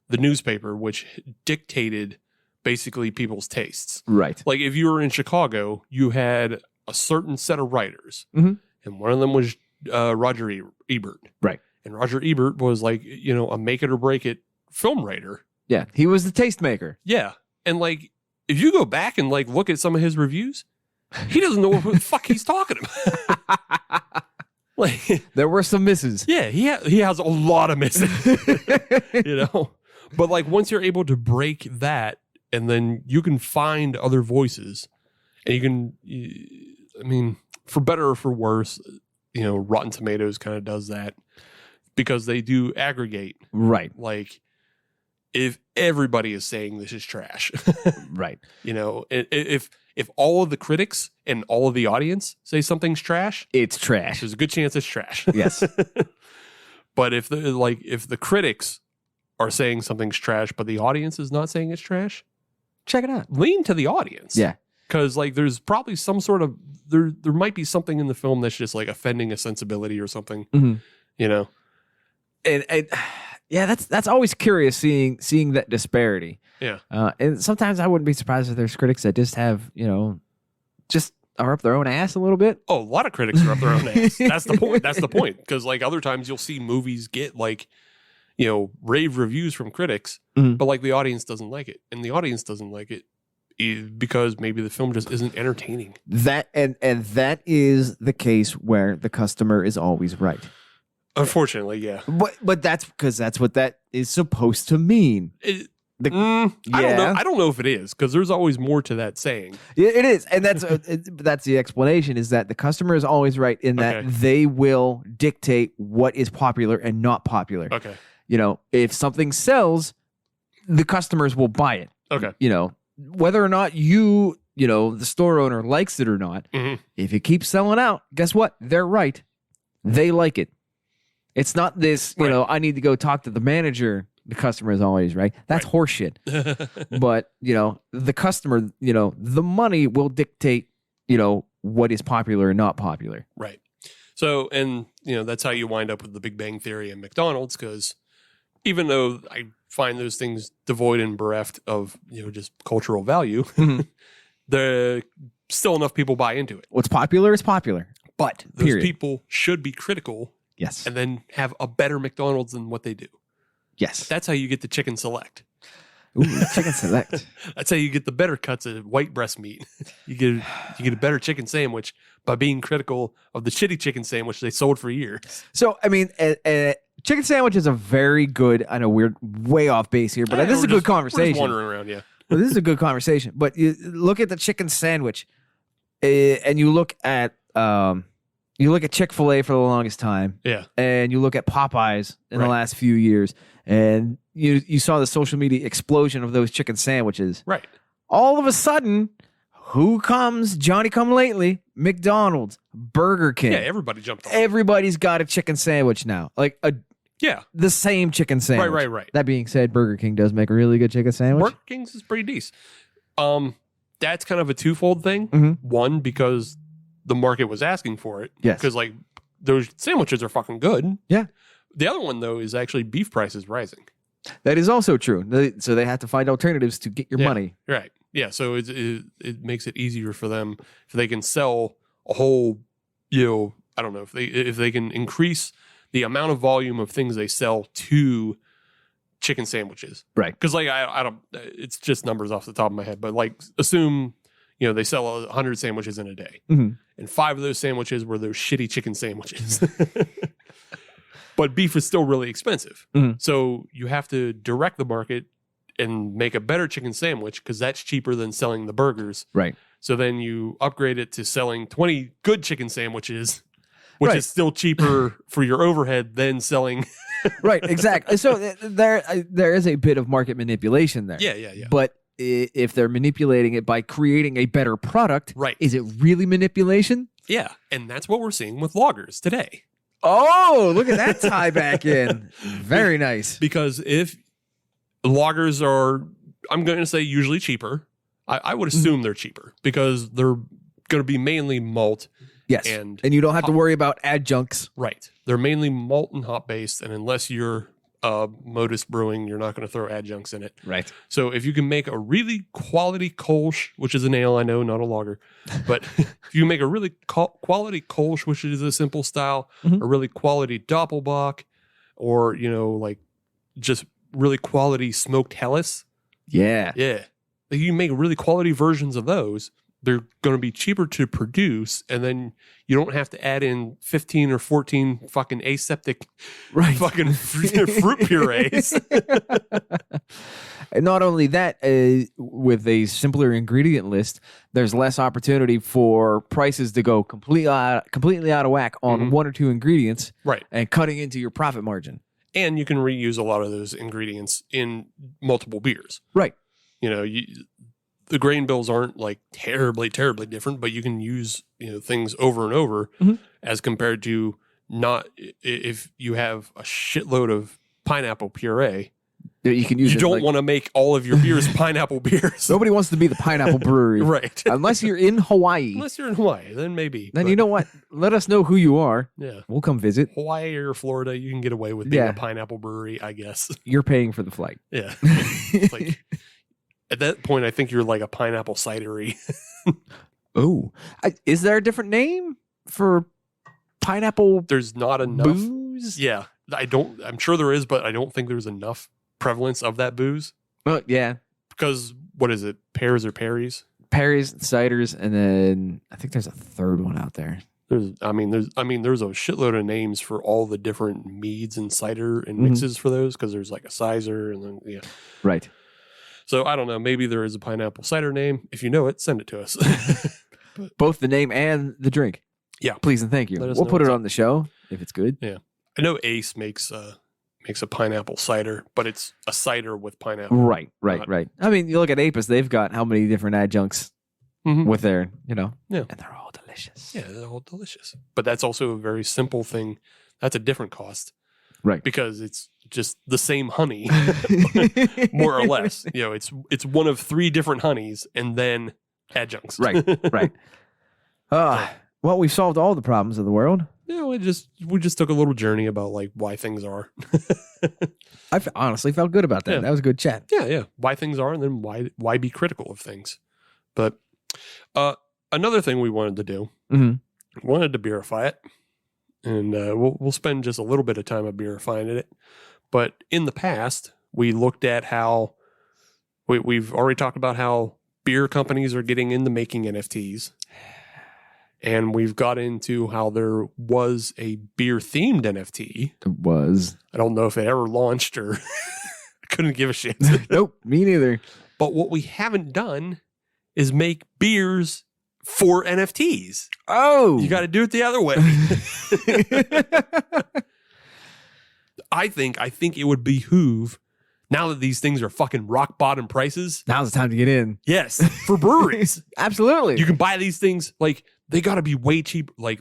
the newspaper, which dictated basically people's tastes. Right. Like if you were in Chicago, you had a certain set of writers, Mhm. and one of them was Roger Ebert. Right. And Roger Ebert was like, a make it or break it film writer. Yeah. He was the tastemaker. Yeah. And like, if you go back and like look at some of his reviews, he doesn't know what the fuck he's talking about. Like, there were some misses. yeah, he has a lot of misses, But like, once you're able to break that, and then you can find other voices, and you can, for better or for worse, Rotten Tomatoes kind of does that because they do aggregate. Right. Like, if everybody is saying this is trash, Right. if all of the critics and all of the audience say something's trash, It's trash. there's a good chance it's trash. Yes. But if the critics are saying something's trash, but the audience is not saying it's trash, Check it out. lean to the audience. Yeah. Because like there's probably some sort of there might be something in the film that's just like offending a sensibility or something. Mhm. And Yeah, that's always curious seeing that disparity. yeah. And sometimes I wouldn't be surprised if there's critics that just have, just are up their own ass a little bit. Oh, a lot of critics are up their own ass. That's the point. That's the point. Because like other times you'll see movies get like, rave reviews from critics, Mhm. but like the audience doesn't like it, and the audience doesn't like it because maybe the film just isn't entertaining. That and that is the case where the customer is always right. Unfortunately, yeah. But that's because that's what that is supposed to mean. I don't know if it is, because there's always more to that saying. It is, and that's the explanation, is that the customer is always right in that Okay. they will dictate what is popular and not popular. Okay. If something sells, the customers will buy it. Okay. Whether or not the store owner likes it or not, Mhm. if it keeps selling out, guess what? They're right. They like it. It's not this, Right. I need to go talk to the manager. The customer is always right. That's horseshit. But, the customer, the money will dictate, what is popular and not popular. Right. So, and that's how you wind up with the Big Bang Theory and McDonald's, because even though I find those things devoid and bereft of, just cultural value, Mhm. the still enough people buy into it. What's popular is popular. But those Period. people should be critical Yes. and then have a better McDonald's than what they do. Yes. That's how you get the chicken select. Ooh, chicken select. That's how you get the better cuts of white breast meat. You get a better chicken sandwich by being critical of the shitty chicken sandwich they sold for years. So, chicken sandwich is a very good, I know we're way off base here, but this is a good We're conversation. just wandering around, yeah. Well, this is a good conversation. But you look at the chicken sandwich, and you look at Chick-fil-A for the longest time, Yeah. and you look at Popeyes in the Right. last few years, and you saw the social media explosion of those chicken sandwiches. Right. All of a sudden, who comes? Johnny come lately, McDonald's, Burger King. Yeah, everybody jumped on it. Everybody's got a chicken sandwich now. Yeah. The same chicken sandwich. Right. That being said, Burger King does make a really good chicken sandwich. Burger King's is pretty decent. That's kind of a twofold thing. Mhm. One, because the market was asking for it. Yes. Because like those sandwiches are fucking good. Yeah. The other one though is actually beef prices rising. That is also true. So they have to find alternatives to get your Yeah. money. Right. Yeah. So it makes it easier for them if they can sell a whole, I don't know, if they can increase the amount of volume of things they sell to chicken sandwiches. Right. Because like I don't, it's just numbers off the top of my head, but like assume they sell 100 sandwiches in a day. Mhm. And 5 of those sandwiches were those shitty chicken sandwiches. But beef is still really expensive. Mhm. So you have to direct the market and make a better chicken sandwich because that's cheaper than selling the burgers. Right. So then you upgrade it to selling 20 good chicken sandwiches, which Right. is still cheaper for your overhead than selling. Right. Exactly. So there is a bit of market manipulation there. Yeah. But if they're manipulating it by creating a better product, Right. is it really manipulation? Yeah. And that's what we're seeing with loggers today. Oh, look at that tie back in. Very nice. Because if loggers are, I'm going to say usually cheaper, I would assume they're cheaper because they're going to be mainly malt. Yes. And you don't have to worry about adjuncts. Right. They're mainly malt and hop based. And unless you're Modus Brewing, you're not going to throw adjuncts in it. Right. So if you can make a really quality Kolsch, which is an ale, I know, not a lager, but if you make a really quality Kolsch, which is a simple style, Mhm. a really quality Doppelbock, or, just really quality smoked Helles. Yeah. Yeah. If you make really quality versions of those, they're going to be cheaper to produce, and then you don't have to add in 15 or 14 fucking aseptic Right. fucking fruit purees. And not only that, with a simpler ingredient list, there's less opportunity for prices to go completely out of whack on Mhm. one or two ingredients Right. and cutting into your profit margin. And you can reuse a lot of those ingredients in multiple beers. Right. The grain bills aren't like terribly different, but you can use things over and over Mhm. as compared to not if you have a shitload of pineapple puree. You can use You it don't like- want to make all of your beers pineapple beers. Nobody wants to be the pineapple brewery. Right. Unless you're in Hawaii. Unless you're in Hawaii, then maybe. Then but you know what? Let us know who you are. Yeah. We'll come visit. Hawaii or Florida, you can get away with being Yeah. a pineapple brewery, I guess. You're paying for the flight. Yeah. It's like, at that point, I think you're like a pineapple cidery. Oh. Is there a different name for pineapple There's not enough. booze? Yeah. I'm sure there is, but I don't think there's enough prevalence of that booze. Oh, yeah. Because what is it? Pears or Perry's? Perry's, ciders, and then I think there's a third one out there. There's a shitload of names for all the different meads and cider and Mhm. mixes for those. Because there's like a sizer and then Right. So I don't know. Maybe there is a pineapple cider name. If you know it, send it to us. Both the name and the drink. Yeah. Please and thank you. Let us We'll know put it what's on the show if it's good. I know Ace makes a pineapple cider, but it's a cider with pineapple. Right. Not- I mean, you look at Apis, they've got how many different adjuncts Mhm. with their, Yeah. and they're all delicious. Yeah, they're all delicious. But that's also a very simple thing. That's a different cost. Right. Because it's just the same honey, more or less. It's one of 3 different honeys and then adjuncts. Right. Well, we've solved all the problems of the world. We just took a little journey about like why things are. I honestly felt good about that. Yeah. That was a good chat. Yeah. Why things are, and then why be critical of things. But another thing we wanted to do, Mhm. wanted to beerify it, and we'll spend just a little bit of time at beerifying it. But in the past, we looked at how we've already talked about how beer companies are getting into making NFTs. And we've got into how there was a beer-themed NFT. It was. I don't know if it ever launched or couldn't give a shit. Nope, me neither. But what we haven't done is make beers for NFTs. Oh. You got to do it the other way. I think it would behoove, now that these things are fucking rock bottom prices. Now's the time to get in. Yes, for breweries. Absolutely. You can buy these things, like, they got to be way cheap. Like,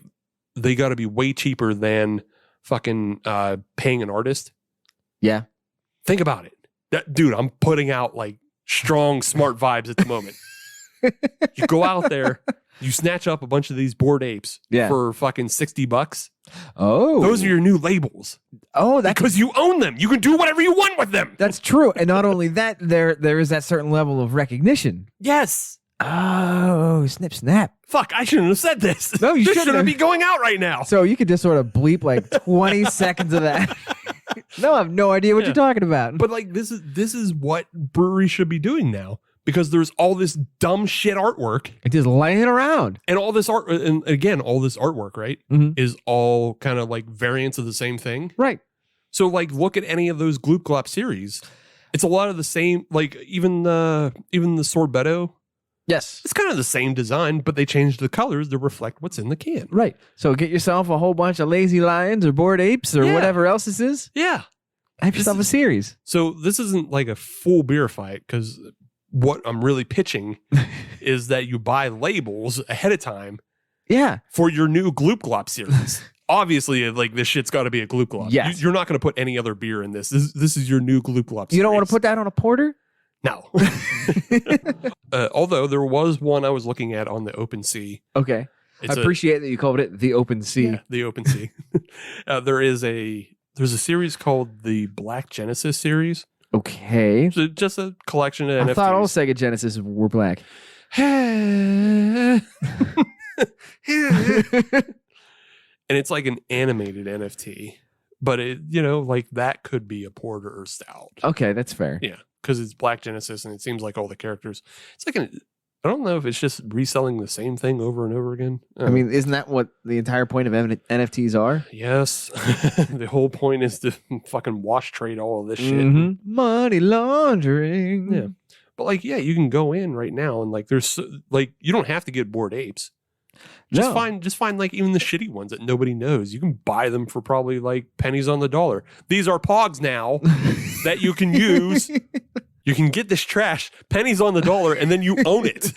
they got to be way cheaper than fucking paying an artist. Yeah. Think about it. Dude, I'm putting out like strong, smart vibes at the moment. You go out there, you snatch up a bunch of these Bored Apes for fucking $60. Oh. Those are your new labels. Oh, that's because you own them. You can do whatever you want with them. That's true. And not only that, there is that certain level of recognition. Yes. Oh, snip, snap. Fuck, I shouldn't have said this. No, you this shouldn't shouldn't have. be going out right now. So you could just sort of bleep like 20 seconds of that. No, I have no idea what you're talking about. But like this is what breweries should be doing now, because there's all this dumb shit artwork It's just laying around. and all this art. And again, all this artwork, right, is all kind of like variants of the same thing. Right. So like, look at any of those Gloop Glop series. It's a lot of the same, like even the Sorbetto. Yes. It's kind of the same design, but they changed the colors to reflect what's in the can. Right. So get yourself a whole bunch of lazy lions or bored apes or whatever else this is. Yeah. Have yourself a series. So this isn't like a full beer fight, because what I'm really pitching is that you buy labels ahead of time Yeah. for your new Gloop Glop series. Obviously, like this shit's got to be a Gloop Glop. Yes. You're not going to put any other beer in this. This is your new Gloop Glop series. You don't want to put that on a porter? No. Although there was one I was looking at on the Open Sea. Okay. It's I appreciate that you called it the Open Sea. the Open Sea. There's a series called the Black Genesis series. Okay. So just a collection of NFTs. I thought all Sega Genesis were black. And it's like an animated NFT, but it, like that could be a porter or stout. Okay, that's fair. Yeah, because it's Black Genesis, and it seems like all the characters. It's like I don't know if it's just reselling the same thing over and over again. I mean, isn't that what the entire point of NFTs are? Yes, the whole point is to fucking wash trade all of this shit. Money laundering. Yeah, but you can go in right now and there's you don't have to get Bored Apes. Just find like even the shitty ones that nobody knows. You can buy them for probably like pennies on the dollar. These are pogs now that you can use. You can get this trash pennies on the dollar, and then you own it.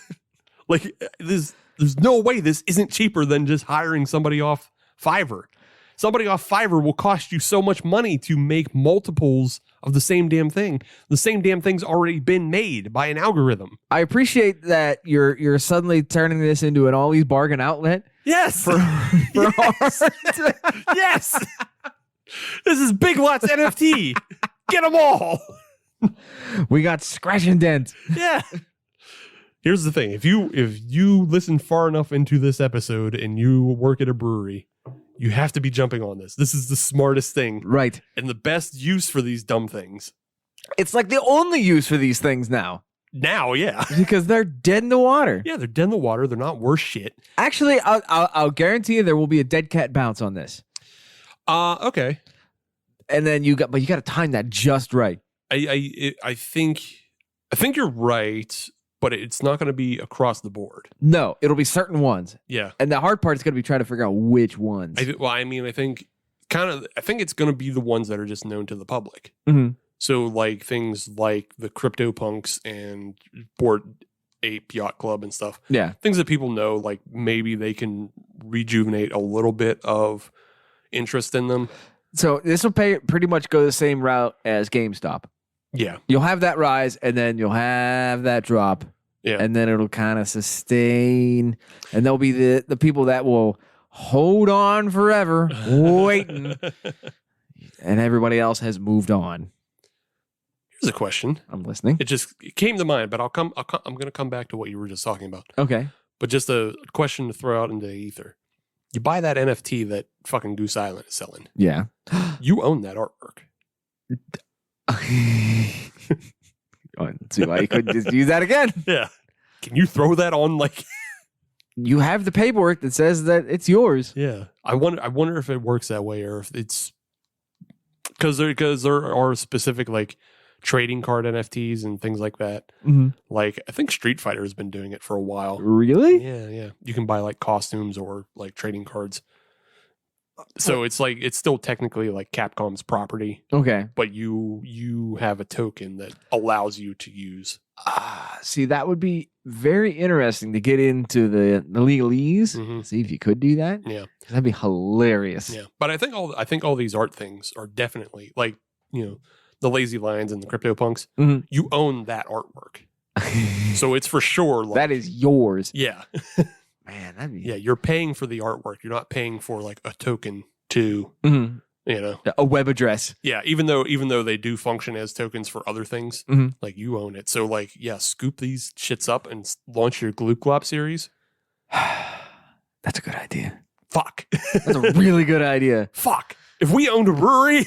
There's no way this isn't cheaper than just hiring somebody off Fiverr. Somebody off Fiverr will cost you so much money to make multiples of the same damn thing. The same damn thing's already been made by an algorithm. I appreciate that you're suddenly turning this into an always bargain outlet. Yes. For yes. art. Yes. This is Big Lots NFT. Get them all. We got scratch and dent. Yeah. Here's the thing. If you listen far enough into this episode and you work at a brewery, you have to be jumping on this. This is the smartest thing. Right. And the best use for these dumb things. It's like the only use for these things now. Now, yeah. Because they're dead in the water. Yeah, they're dead in the water. They're not worth shit. Actually, I'll guarantee you there will be a dead cat bounce on this. Okay. And then you got to time that just right. I think you're right, but it's not going to be across the board. No, it'll be certain ones. Yeah. And the hard part is going to be trying to figure out which ones. I think it's going to be the ones that are just known to the public. Mm-hmm. So like things like the CryptoPunks and Bored Ape Yacht Club and stuff. Yeah. Things that people know, like maybe they can rejuvenate a little bit of interest in them. So this will pretty much go the same route as GameStop. Yeah. You'll have that rise and then you'll have that drop. Yeah. And then it'll kind of sustain. And there'll be the people that will hold on forever, waiting. And everybody else has moved on. Here's a question. I'm listening. It came to mind, but I'm going to come back to what you were just talking about. Okay. But just a question to throw out into the ether. You buy that NFT that fucking Goose Island is selling. Yeah. You own that artwork. See why you couldn't just use that again. Yeah. Can you throw that on like... You have the paperwork that says that it's yours. Yeah. I wonder if it works that way, or if it's... Because there are specific like trading card NFTs and things like that. Mm-hmm. Like I think Street Fighter has been doing it for a while. Really? Yeah. You can buy like costumes or like trading cards. So it's like it's still technically like Capcom's property. Okay. But you have a token that allows you to use. See, that would be very interesting to get into the legalese. Mm-hmm. See if you could do that. Yeah. That'd be hilarious. Yeah. But I think all these art things are definitely like, the Lazy Lions and the CryptoPunks. Mm-hmm. You own that artwork. So it's for sure like, that is yours. Yeah. Man, that'd be... Yeah, you're paying for the artwork. You're not paying for like a token to, a web address. Yeah, even though they do function as tokens for other things, like you own it. So like, yeah, scoop these shits up and launch your Gloop Glop series. That's a good idea. Fuck. That's a really good idea. Fuck. If we owned a brewery,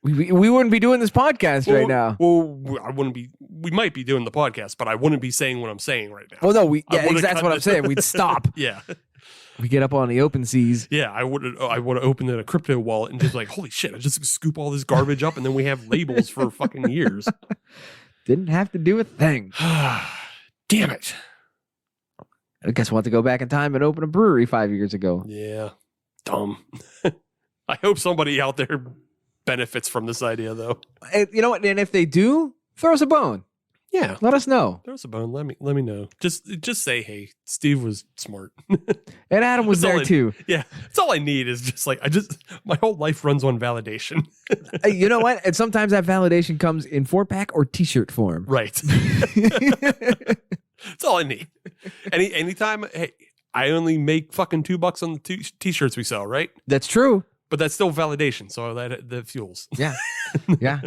We wouldn't be doing this podcast right now. Well, I wouldn't be. We might be doing the podcast, but I wouldn't be saying what I'm saying right now. Well, no, I would've that's cut what I'm saying. We'd stop. Yeah, We get up on the open seas. yeah. I would have opened a crypto wallet and just like, holy shit! I just scoop all this garbage up, and then we have labels for fucking years. Didn't have to do a thing. Damn it. I guess we'll have to go back in time and open a brewery 5 years ago. Yeah, dumb. I hope somebody out there benefits from this idea, though. And you know what? And if they do, throw us a bone. Yeah, Let us know. throw us a bone. Let me know. Just say, hey, Steve was smart. And Adam was That's all there too. Yeah, that's all I need is just like my whole life runs on validation. You know what? And sometimes that validation comes in 4-pack or T-shirt form. Right. That's all I need. Anytime. Hey, I only make fucking $2 on the t-shirts we sell, right? That's true. But that's still validation, so that fuels. Yeah, yeah.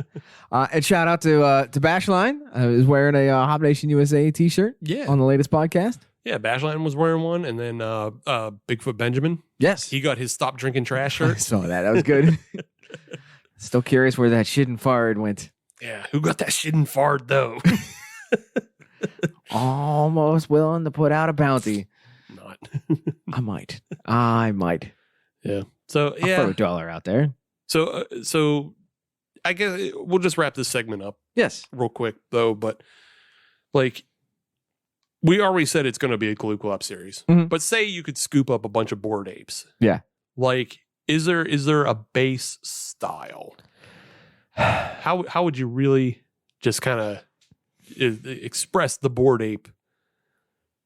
And shout out to Bashline, who's wearing a Hop Nation USA T-shirt. Yeah. On the latest podcast. Yeah, Bashline was wearing one, and then Bigfoot Benjamin, Yes, he got his Stop Drinking Trash I shirt. saw that. That was good. Still curious where that shit and fart went. Yeah, who got that shit and fart though? Almost willing to put out a bounty. Not. I might. Yeah. So I'll yeah. throw $1 out there. So I guess we'll just wrap this segment up Yes. real quick though. But like we already said, it's going to be a Glue Glop series. Mhm. But say you could scoop up a bunch of Bored Apes. Yeah. Like, is there a base style? How would you really just kind of express the Bored Ape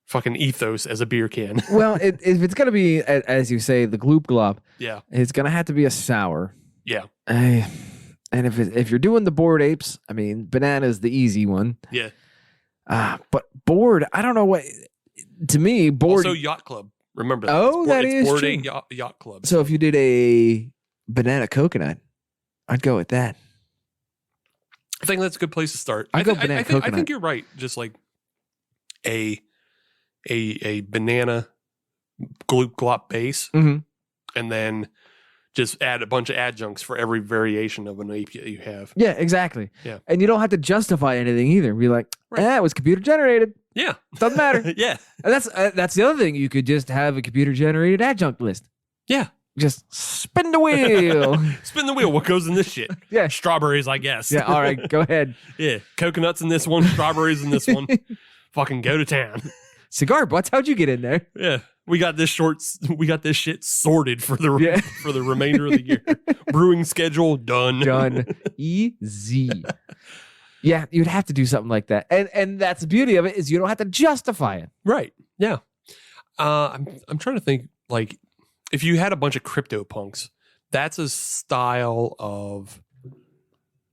fucking ethos as a beer can? Well, if it's going to be, as you say, the Gloop Glop, Yeah. it's going to have to be a sour. Yeah. And if you're doing the Bored Apes, I mean, banana is the easy one. Yeah. But Bored, I don't know what. To me, Bored. Also, Yacht Club. Remember that. Oh, that it's is Bored true. Ape Yacht Club. So if you did a banana coconut, I'd go with that. I think that's a good place to start. I'd go I banana think I coconut. think you're right. Just like a banana Gloop Glop base, Mhm. and then just add a bunch of adjuncts for every variation of an ape that you have. Yeah, exactly. Yeah. And you don't have to justify anything either. Be like, Right. it was computer generated. Yeah. Doesn't matter. Yeah. And that's the other thing. You could just have a computer generated adjunct list. Yeah. Just spin the wheel. Spin the wheel. What goes in this shit? Yeah. Strawberries, I guess. Yeah. All right. Go ahead. Yeah. Coconuts in this one. Strawberries in this one. Fucking go to town. Cigar butts. How'd you get in there? Yeah. We got this shit sorted for the Yeah. for the remainder of the year. Brewing schedule done. Done. Easy. Yeah, you'd have to do something like that. And that's the beauty of it, is you don't have to justify it. Right. Yeah. I'm trying to think, like, if you had a bunch of crypto punks, that's a style of,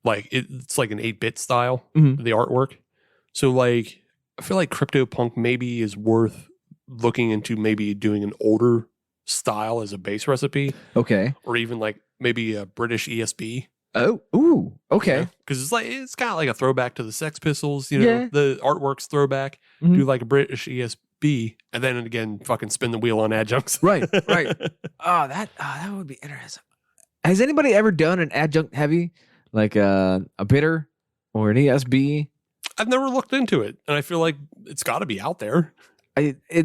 like, it's like an 8-bit style, Mhm. the artwork. So like, I feel like crypto punk maybe is worth looking into, maybe doing an older style as a base recipe, Okay. or even like maybe a British ESB. Oh, ooh. Okay. Because it's kind of like a throwback to the Sex Pistols, you know, Yeah. the artwork's throwback. Mhm. Do like a British ESB, and then again, fucking spin the wheel on adjuncts. Right. Right. that would be interesting. Has anybody ever done an adjunct heavy, like a bitter or an ESB? I've never looked into it, and I feel like it's got to be out there.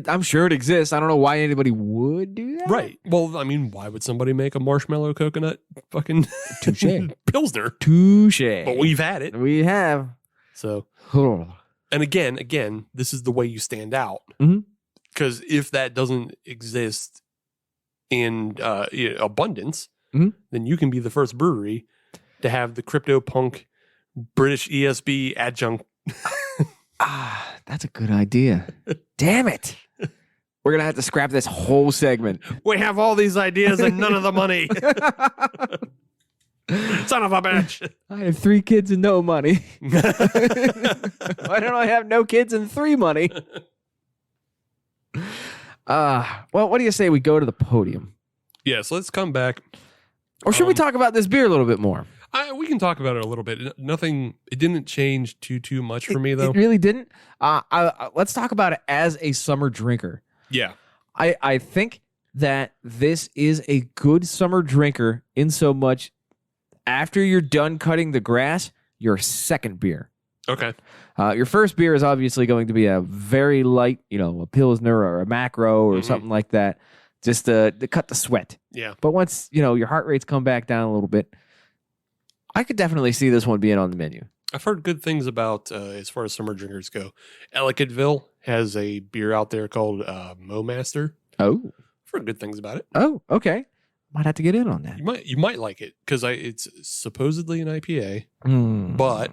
I'm sure it exists. I don't know why anybody would do that. Right. Well, I mean, why would somebody make a marshmallow coconut fucking Touche. Pilsner? Touche. But we've had it. We have. So, Oh. and again, this is the way you stand out. Mhm. Because if that doesn't exist in abundance, Mhm. then you can be the first brewery to have the crypto punk British ESB adjunct. That's a good idea. Damn it. We're going to have to scrap this whole segment. We have all these ideas and none of the money. Son of a bitch. I have 3 kids and no money. Why don't I have no kids and 3 money? Well, what do you say we go to the podium? Yes, let's come back. Or should we talk about this beer a little bit more? We can talk about it a little bit. Nothing. It didn't change too much for me, though. It really didn't. Let's talk about it as a summer drinker. Yeah. I think that this is a good summer drinker in so much After you're done cutting the grass, your second beer. Okay. Your first beer is obviously going to be a very light, a Pilsner or a Macro or something like that, just to cut the sweat. Yeah. But once, your heart rates come back down a little bit, I could definitely see this one being on the menu. I've heard good things about, as far as summer drinkers go. Ellicottville has a beer out there called Mo Master. Oh. I've heard good things about it. Oh, okay. Might have to get in on that. You might like it because it's supposedly an IPA, but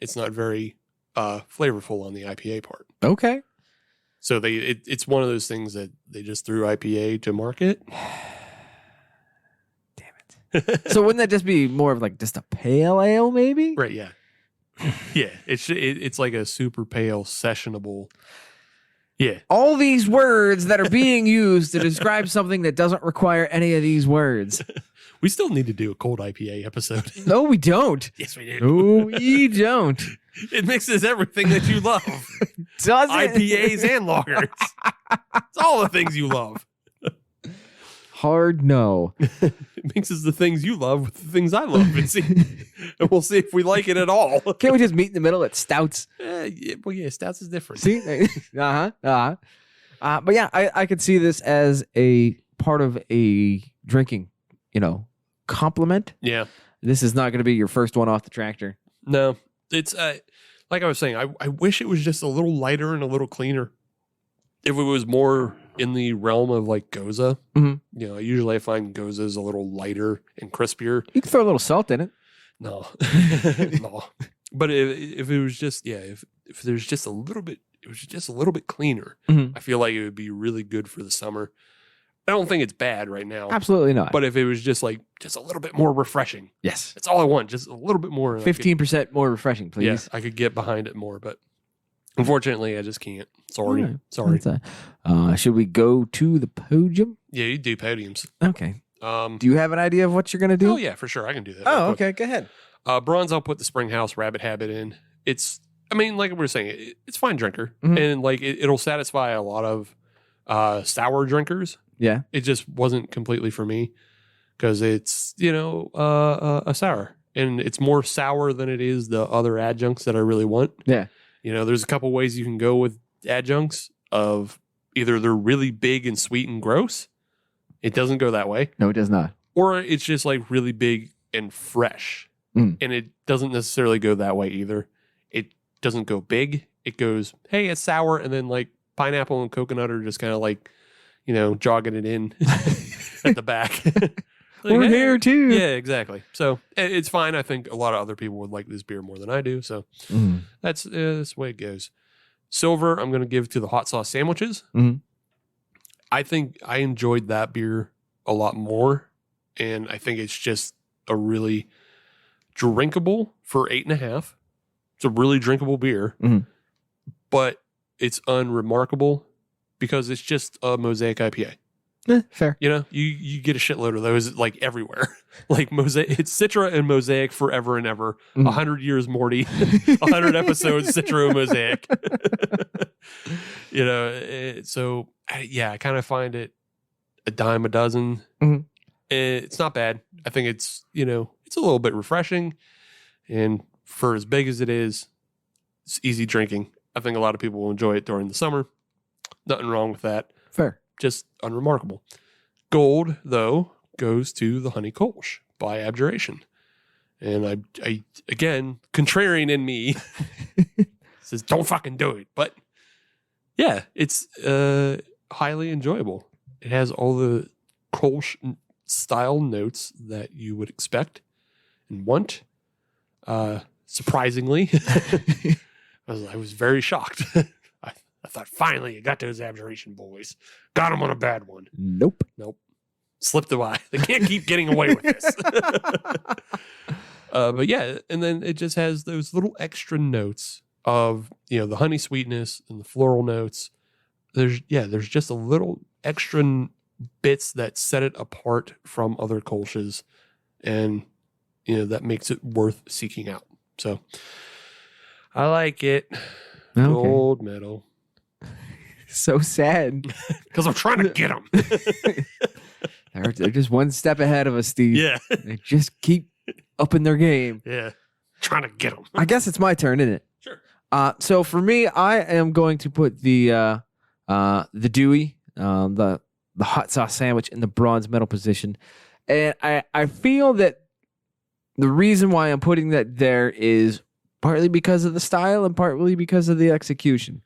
it's not very flavorful on the IPA part. Okay. So it's one of those things that they just threw IPA to market. Damn it. So wouldn't that just be more of like just a pale ale, maybe? Right? Yeah. Yeah. It's like a super pale sessionable. Yeah. All these words that are being used to describe something that doesn't require any of these words. We still need to do a cold IPA episode. No, we don't. Yes, we do. No, we don't. It mixes everything that you love. Does it? IPAs and lagers. It's all the things you love. Hard no. It mixes the things you love with the things I love, and we'll see if we like it at all. Can't we just meet in the middle at Stouts? Yeah, Stouts is different. See? But yeah, I could see this as a part of a drinking, compliment. Yeah. This is not going to be your first one off the tractor. No, it's like I was saying, I wish it was just a little lighter and a little cleaner. If it was more in the realm of like Goza, usually I find Goza is a little lighter and crispier. You can throw a little salt in it. No, no. But if it was just if there's just a little bit, it was just a little bit cleaner. I feel like it would be really good for the summer. I don't think it's bad right now. Absolutely not. But if it was just a little bit more refreshing, yes, that's all I want. Just a little bit more. 15% more refreshing, please. Yes, I could get behind it more, but unfortunately, I just can't. Sorry. Right. Sorry. Should we go to the podium? Yeah, you do podiums. Okay. Do you have an idea of what you're going to do? Oh, yeah, for sure. I can do that. Oh, okay. Go ahead. Bronze, I'll put the Spring House Rabbit Habit in. Like we were saying, it's a fine drinker. And it'll satisfy a lot of sour drinkers. Yeah. It just wasn't completely for me because it's, a sour. And it's more sour than it is the other adjuncts that I really want. Yeah. There's a couple ways you can go with adjuncts of either they're really big and sweet and gross. It doesn't go that way. No, it does not. Or it's just like really big and fresh. And it doesn't necessarily go that way either. It doesn't go big. It goes, hey, it's sour. And then like pineapple and coconut are just kind of like, jogging it in at the back. We're here too. Yeah, exactly. So it's fine. I think a lot of other people would like this beer more than I do. So that's the way it goes. Silver, I'm going to give to the hot sauce sandwiches. I think I enjoyed that beer a lot more. And I think it's just a really drinkable for 8.5. It's a really drinkable beer, but it's unremarkable because it's just a Mosaic IPA. Fair. You get a shitload of those like everywhere. Like Mosaic, it's Citra and Mosaic forever and ever. 100 years Morty, 100 episodes Citra and Mosaic. So I kind of find it a dime a dozen. It's not bad. I think it's it's a little bit refreshing, and for as big as it is, it's easy drinking. I think a lot of people will enjoy it during the summer. Nothing wrong with that. Fair. Just unremarkable. Gold, though, goes to the Honey Kolsch by Abjuration. And I again, contrarian in me says, don't fucking do it. But yeah, it's highly enjoyable. It has all the Kolsch style notes that you would expect and want. Surprisingly, I was very shocked. I thought, finally, you got those Abjuration boys. Got them on a bad one. Nope. Slipped away. They can't keep getting away with this. But yeah, and then it just has those little extra notes of, the honey sweetness and the floral notes. There's just a little extra bits that set it apart from other Kolsch's, and, that makes it worth seeking out. So I like it. Okay. Gold medal. So sad. Because I'm trying to get them. They're just one step ahead of us, Steve. Yeah. They just keep upping their game. Yeah. Trying to get them. I guess it's my turn, isn't it? Sure. So for me, I am going to put the Dewey, the hot sauce sandwich in the bronze medal position. And I feel that the reason why I'm putting that there is partly because of the style and partly because of the execution.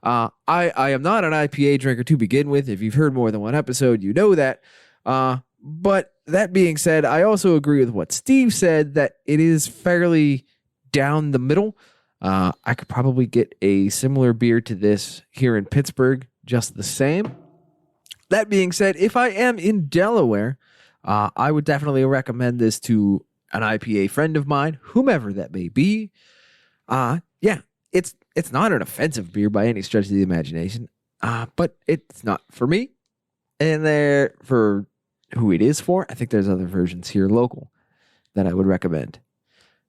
I am not an IPA drinker to begin with. If you've heard more than one episode, you know that. But that being said, I also agree with what Steve said, that it is fairly down the middle. I could probably get a similar beer to this here in Pittsburgh, just the same. That being said, if I am in Delaware, I would definitely recommend this to an IPA friend of mine, whomever that may be. Yeah, it's not an offensive beer by any stretch of the imagination, but it's not for me. And there, for who it is for, I think there's other versions here local that I would recommend.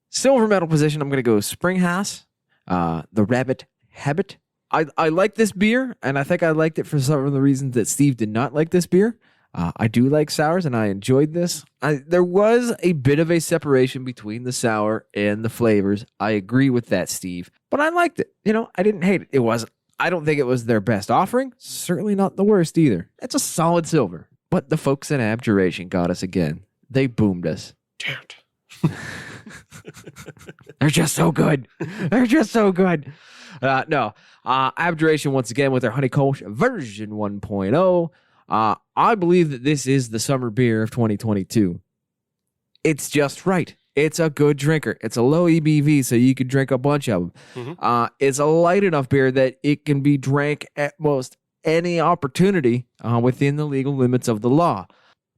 Silver medal position, I'm going to go Springhouse, the Rabbit Habit. I like this beer, and I think I liked it for some of the reasons that Steve did not like this beer. I do like sours, and I enjoyed this. There was a bit of a separation between the sour and the flavors. I agree with that, Steve. But I liked it. I didn't hate it. I don't think it was their best offering. Certainly not the worst either. It's a solid silver. But the folks at Abjuration got us again. They boomed us. Damn it. They're just so good. They're just so good. No. Abjuration, once again, with their Honey Kolsch version 1.0. I believe that this is the summer beer of 2022. It's just right. It's a good drinker. It's a low EBV, so you could drink a bunch of them. Mm-hmm. It's a light enough beer that it can be drank at most any opportunity within the legal limits of the law.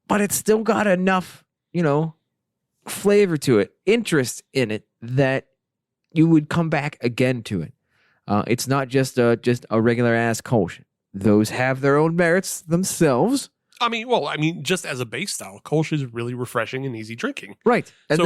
But it's still got enough, flavor to it, interest in it, that you would come back again to it. It's not just a regular ass Kolsch. Those have their own merits themselves. I mean, just as a base style, Kolsch is really refreshing and easy drinking. Right. And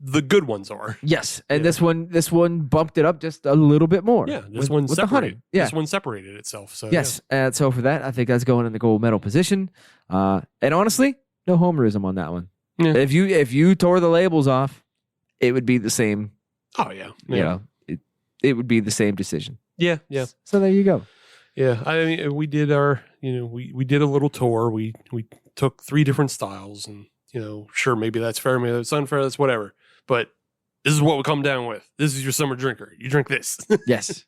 the good ones are. Yes. And this one bumped it up just a little bit more. Yeah. This one separated. The honey. Yeah. This one separated itself. So yes. Yeah. And so for that, I think that's going in the gold medal position. And honestly, no homerism on that one. Yeah. If you tore the labels off, it would be the same. Oh yeah. It would be the same decision. Yeah. Yeah. So there you go. Yeah, I mean, we did we did a little tour. We took 3 different styles, and sure, maybe that's fair, maybe that's unfair, that's whatever. But this is what we come down with. This is your summer drinker. You drink this. Yes.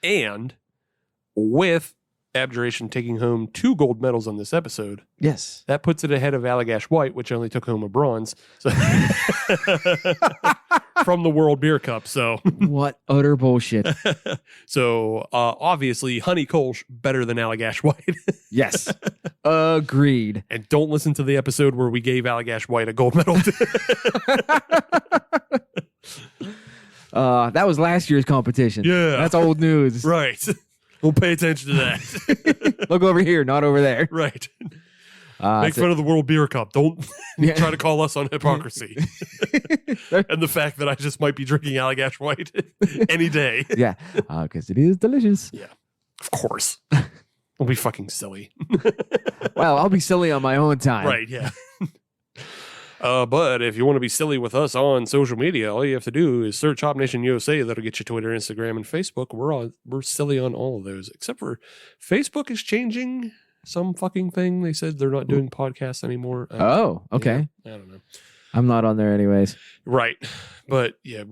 And with Abjuration taking home 2 gold medals on this episode, yes, that puts it ahead of Allagash White, which only took home a bronze. So from the World Beer Cup. So what utter bullshit. So obviously Honey Kolsch better than Allagash White. Yes. Agreed. And don't listen to the episode where we gave Allagash White a gold medal. That was last year's competition. Yeah. That's old news. Right. We'll pay attention to that. Look over here, not over there. Right. Make fun of the World Beer Cup. Don't try to call us on hypocrisy. And the fact that I just might be drinking Allagash White any day. Yeah, because it is delicious. Yeah, of course. We'll be fucking silly. Well, I'll be silly on my own time. Right, yeah. But if you want to be silly with us on social media, all you have to do is search Hop Nation USA. That'll get you Twitter, Instagram, and Facebook. We're silly on all of those, except for Facebook is changing some fucking thing. They said they're not doing podcasts anymore. Oh, okay. Yeah, I don't know. I'm not on there anyways. Right. But yeah,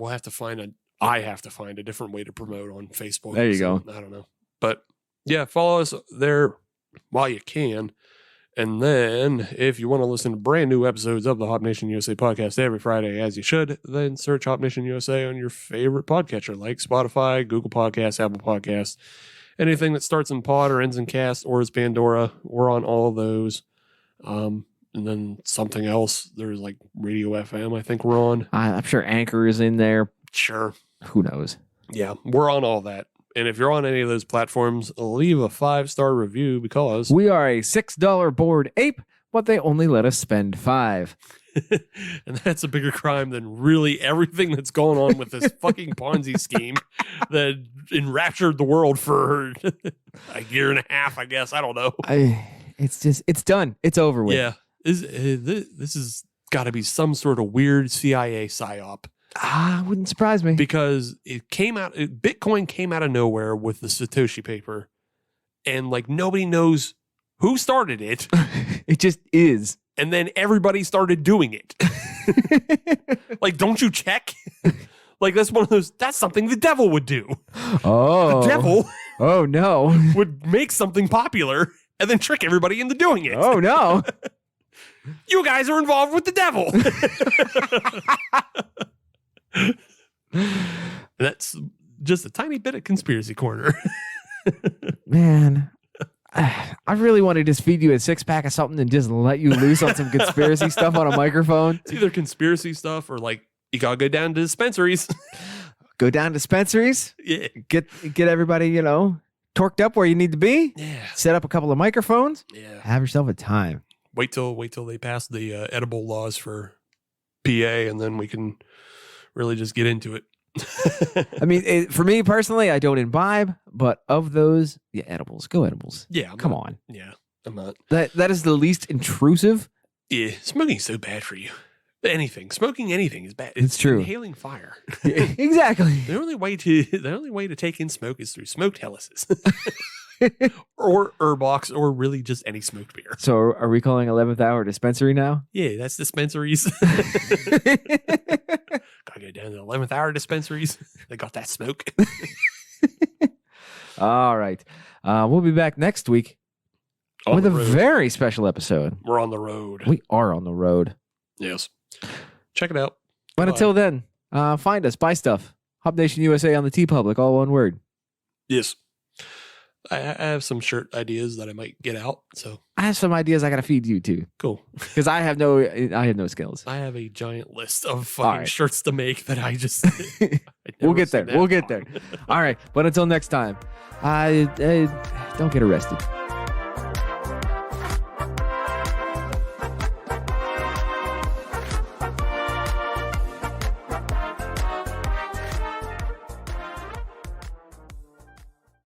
I have to find a different way to promote on Facebook. There you go. I don't know. But yeah, follow us there while you can. And then if you want to listen to brand new episodes of the Hop Nation USA podcast every Friday, as you should, then search Hop Nation USA on your favorite podcatcher like Spotify, Google Podcasts, Apple Podcasts, anything that starts in pod or ends in cast or is Pandora. We're on all of those. And then something else. There's like Radio FM, I think we're on. I'm sure Anchor is in there. Sure. Who knows? Yeah, we're on all that. And if you're on any of those platforms, leave a 5-star review because we are a $6 bored ape, but they only let us spend $5. And that's a bigger crime than really everything that's going on with this fucking Ponzi scheme that enraptured the world for a year and a half, I guess. I don't know. It's done. It's over with. Yeah. This is got to be some sort of weird CIA psyop. Wouldn't surprise me. Because Bitcoin came out of nowhere with the Satoshi paper, and like nobody knows who started it. It just is. And then everybody started doing it. Like, don't you check? Like, that's something the devil would do. Oh. The devil Oh, no. would make something popular and then trick everybody into doing it. Oh, no. You guys are involved with the devil. That's just a tiny bit of conspiracy corner. Man, I really want to just feed you a 6-pack of something and just let you loose on some conspiracy stuff on a microphone. It's either conspiracy stuff or like you gotta go down to dispensaries. Go down to dispensaries. Yeah. Get everybody, torqued up where you need to be. Yeah. Set up a couple of microphones. Yeah. Have yourself a time. Wait till they pass the edible laws for PA, and then we can really just get into it. I mean, for me personally, I don't imbibe, but of those, edibles. Go edibles. Yeah. Come on. Yeah. I'm not. That is the least intrusive. Yeah. Smoking's so bad for you. Smoking anything is bad. It's true. Inhaling fire. Exactly. The only way to take in smoke is through smoked helices. Or Urbox, or really just any smoked beer. So are we calling 11th Hour dispensary now? Yeah, that's dispensaries. Gotta go down to the 11th Hour dispensaries. They got that smoke. All right. We'll be back next week with a very special episode. We're on the road. We are on the road. Yes. Check it out. But until then, find us, buy stuff. Hop Nation USA on the TeePublic, all one word. Yes. I have some shirt ideas that I might get out. So I have some ideas I got to feed you too. Cool. Because I have no skills. I have a giant list of fucking shirts to make that I just. We'll get there. All right. But until next time, don't get arrested.